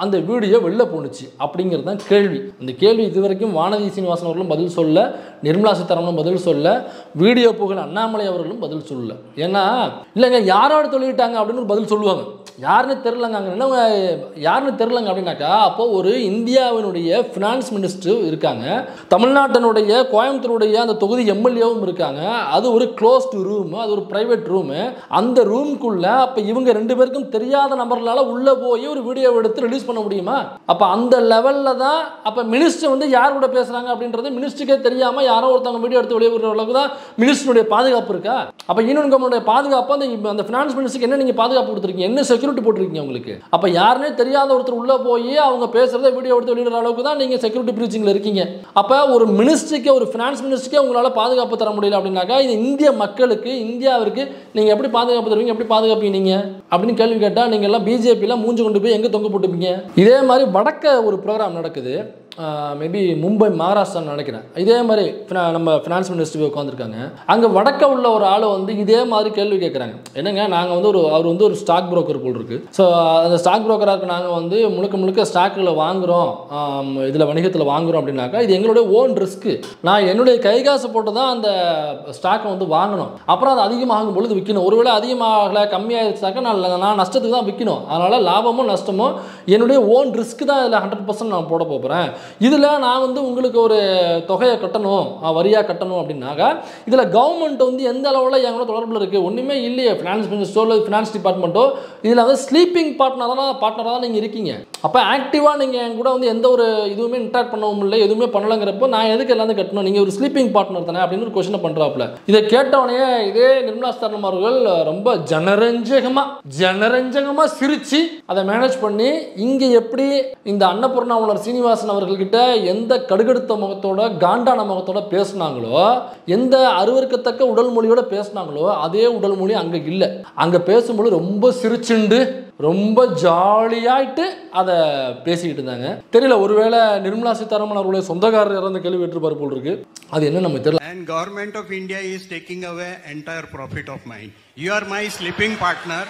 அந்த வீடியோ வெளில போணுச்சு? தேவைப்பட்டுச்சு அப்படிங்கிறது தான் கேள்வி. இந்த கேள்வி இதுவரைக்கும் வானதி சீனிவாசன் அவர்களும் பதில் சொல்ல, நிர்மலா சீதாராமனும் பதில் சொல்ல, வீடியோ புகழ் அண்ணாமலை அவர்களும் பதில் சொல்லல. ஏன்னா இல்லைங்க யாரோட சொல்லிட்டாங்க அப்படின்னு ஒரு பதில் சொல்லுவாங்க. யாருன்னு தெரிலங்க, அங்கே என்ன யாருன்னு தெரிலங்க அப்படின்னாக்கா, அப்போ ஒரு இந்தியாவினுடைய ஃபினான்ஸ் மினிஸ்டர் இருக்காங்க, தமிழ்நாட்டினுடைய கோயம்புத்தூருடைய அந்த தொகுதி எம்எல்ஏவும் இருக்காங்க. அது ஒரு க்ளோஸ்டு ரூம், அது ஒரு பிரைவேட் ரூமு. அந்த ரூம்குள்ள அப்போ இவங்க 2 பேருக்கும் தெரியாத நபர்களால் உள்ளே போய் ஒரு வீடியோ எடுத்து ரிலீஸ் பண்ண முடியுமா? அப்போ அந்த லெவலில் தான் அப்போ மினிஸ்டர் வந்து யார் கூட பேசுகிறாங்க அப்படின்றது மினிஸ்டருக்கே தெரியாமல் யாரோ ஒருத்தவங்க வீடியோ எடுத்து வெளியே விடுற அளவுக்கு தான் மினிஸ்டருடைய பாதுகாப்பு இருக்கா? அப்போ யூனியன் கவர்மெண்ட்டுடைய பாதுகாப்பு அந்த ஃபினான்ஸ் மினிஸ்டருக்கு என்ன நீங்கள் பாதுகாப்பு கொடுத்துருக்கீங்க, என்ன செக்யூரிட்டி போட்டிருக்கீங்க உங்களுக்கு? அப்போ யாருன்னே தெரியாத ஒருத்தர் உள்ளே போய் அவங்க பேசுகிறத வீடியோ எடுத்து வெளியிடுற அளவுக்கு தான் நீங்கள் செக்யூரிட்டி பிரீச்சிங்கில் இருக்கீங்க. அப்போ ஒரு மினிஸ்டருக்கு, ஒரு ஃபினான்ஸ் மினிஸ்டருக்கே உங்களால் பாதுகாப்பு தர முடியல அப்படின்னாக்கா, இது இந்திய மக்களுக்கு, இந்தியாவிற்கு நீங்கள் எப்படி பாதுகாப்பு தருவீங்க, எப்படி பாதுகாப்பீங்க நீங்கள் அப்படின்னு கேள்வி கேட்டால் நீங்கள் எல்லாம் பிஜேபியில் மூஞ்சி கொண்டு போய் எங்கே தொங்க போட்டுப்பீங்க? இதே மாதிரி வடக்க ஒரு ப்ரோக்ராம் நடக்குது, மேபி மும்பை மகாராஷ்டிரான்னு நினைக்கிறேன். இதே மாதிரி நம்ம ஃபினான்ஸ் மினிஸ்டர் உட்காந்துருக்காங்க. அங்கே வடக்க உள்ள ஒரு ஆள் வந்து இதே மாதிரி கேள்வி கேட்குறாங்க. என்னங்க நாங்கள் வந்து அவர் வந்து ஒரு ஸ்டாக் புரோக்கர் போல் இருக்குது. ஸோ அந்த ஸ்டாக் புரோக்கராக நாங்கள் வந்து முழுக்க ஸ்டாக்கில் வாங்குகிறோம், இதில் வணிகத்தில் வாங்குகிறோம் அப்படின்னாக்கா இது எங்களுடைய ஓன் ரிஸ்க்கு. நான் என்னுடைய கை காசு போட்டு தான் அந்த ஸ்டாக்கை வந்து வாங்கணும். அப்புறம் அது அதிகமாகும் பொழுது விற்கணும். ஒருவேளை அதிகமாகலை கம்மியாகிடுச்சாக்கா நான் நஷ்டத்துக்கு தான் விற்கணும். அதனால் லாபமோ நஷ்டமோ என்னுடைய ஓன் ரிஸ்க்கு தான் இதில் 100% நான் போட போகிறேன். இதில் நான் வந்து உங்களுக்கு ஒரு தொகையை கட்டணும், வரியாக கட்டணும் அப்படின்னாக்கா இதில் கவர்மெண்ட் வந்து எந்த அளவில் எங்களோட தொடர்பில் இருக்குது? ஒன்றுமே இல்லையே. ஃபினான்ஸ் மினிஸ்டரோ ஃபினான்ஸ் டிபார்ட்மெண்ட்டோ இதில் வந்து ஸ்லீப்பிங் பார்ட்னராக தான் நீங்கள் இருக்கீங்க. அப்போ ஆக்டிவாக நீங்கள் என் கூட வந்து எந்த ஒரு இதுவுமே இன்ட்ராக்ட் பண்ணவும் இல்லை, எதுவுமே பண்ணலங்கிறப்போ நான் எதுக்கு எல்லாமே கட்டணும்? நீங்கள் ஒரு ஸ்லீப்பிங் பார்ட்னர் தானே அப்படின்னு ஒரு கொஸ்டினை பண்ணுறாப்புல. இதை கேட்டவனே இதே நிர்மலா சீதாராமன் அவர்கள் ரொம்ப ஜனரஞ்சகமாக சிரித்து அதை மேனேஜ் பண்ணி இங்கே எப்படி இந்த அன்னபூர்ணா உலர் சீனிவாசன் அவர்கள்கிட்ட எந்த கடுகடுத்த முகத்தோட காண்டான முகத்தோட பேசினாங்களோ, எந்த அருவருக்கத்தக்க உடல் மொழியோட பேசினாங்களோ அதே உடல் மொழி அங்கே இல்லை. அங்கே பேசும்போது ரொம்ப சிரிச்சுண்டு ரொம்ப ஜாலியாயிட்டு அதை பேசிக்கிட்டு இருந்தாங்க. தெரியல, ஒருவேளை நிர்மலா சீதாராமன் அவர்களுடைய சொந்தக்காரர் இறந்த கேள்வி வெற்றுப்பார் போல் இருக்கு. அது என்ன நம்ம தெரியல. And government of India is taking away entire profit of mine. You are my sleeping partner.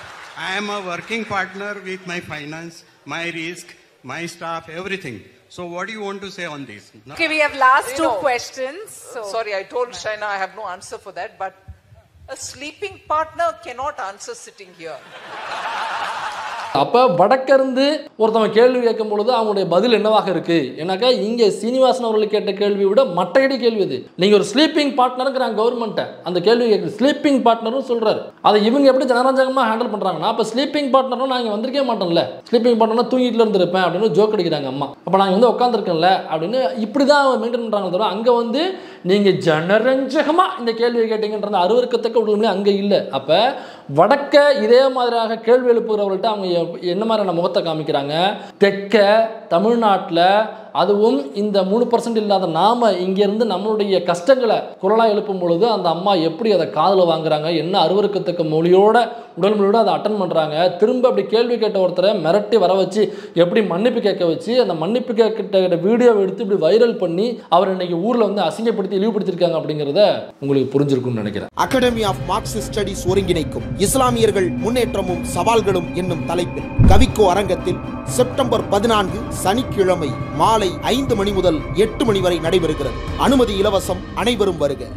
I am a working partner with my finance, my risk, my staff, everything. So what do you want to say on this? Okay, we have last two questions. So. Sorry, I told Shaina I have no answer for that, but a sleeping partner cannot answer sitting here. அப்போ வடக்கிருந்து ஒருத்தவங்க கேள்வி கேட்கும் பொழுது அவங்களுடைய பதில் என்னவாக இருக்கு? ஏன்னாக்கா இங்கே சீனிவாசன் அவர்கள் கேட்ட கேள்வியை விட மட்டையடி கேள்வி இது. நீங்கள் ஒரு ஸ்லீப்பிங் பார்ட்னருங்கிறாங்க கவர்மெண்ட்டை, அந்த கேள்வி கேட்குது ஸ்லீப்பிங் பார்ட்னரும் சொல்கிறாரு. அதை இவங்க எப்படி ஜனரஞ்சகமாக ஹேண்டில் பண்ணுறாங்கன்னா, அப்போ ஸ்லீப்பிங் பார்ட்னரும் நான் இங்கே வந்திருக்கே மாட்டோம்ல, ஸ்லீப்பிங் பார்ட்னர்னா தூங்கிட்டு இருந்திருப்பேன் அப்படின்னு ஜோக் அடிக்கிறாங்க அம்மா. அப்போ நாங்கள் வந்து உட்காந்துருக்கேன்ல அப்படின்னு இப்படி தான் மெயின்டைன் பண்ணுறாங்க தவிர அங்கே வந்து நீங்கள் ஜனரஞ்சகமாக இந்த கேள்வியை கேட்டீங்கன்ற அருவருக்கத்தக்க உடல்மொழி அங்கே இல்லை. அப்போ வடக்க இதே மாதிரியாக கேள்வி எழுப்புகிறவர்கள்ட்ட அவங்க என்ன மாதிரியான முகத்தை காமிக்கிறாங்க? தெற்க தமிழ்நாட்டில் அதுவும் இந்த 3% இல்லாத நாம இங்கேருந்து நம்மளுடைய கஷ்டங்களை குரலாக எழுப்பும் பொழுது அந்த அம்மா எப்படி அதை காதில் வாங்குறாங்க, என்ன அருவருக்கத்தக்க மொழியோட உடல் மொழியோட அதை அட்டன் பண்ணுறாங்க. திரும்ப அப்படி கேள்வி கேட்ட ஒருத்தரை மிரட்டி வர வச்சு எப்படி மன்னிப்பு கேட்க வச்சு அந்த மன்னிப்பு கேட்ட வீடியோவை எடுத்து இப்படி வைரல் பண்ணி அவர் இன்னைக்கு ஊரில் வந்து அசிங்கப்படுத்தி இழிவுபடுத்திருக்காங்க அப்படிங்கிறத உங்களுக்கு புரிஞ்சிருக்கும்னு நினைக்கிறேன். அகாடமி ஆஃப் மார்க்சிஸ்ட் ஸ்டடீஸ் ஒருங்கிணைக்கும் இஸ்லாமியர்கள் முன்னேற்றமும் சவால்களும் என்னும் தலைப்பில் கவிக்கோ அரங்கத்தில் செப்டம்பர் 14 சனிக்கிழமை மாலை 5 மணி முதல் 8 மணி வரை நடைபெறுகிறது. அனுமதி இலவசம். அனைவரும் வருக.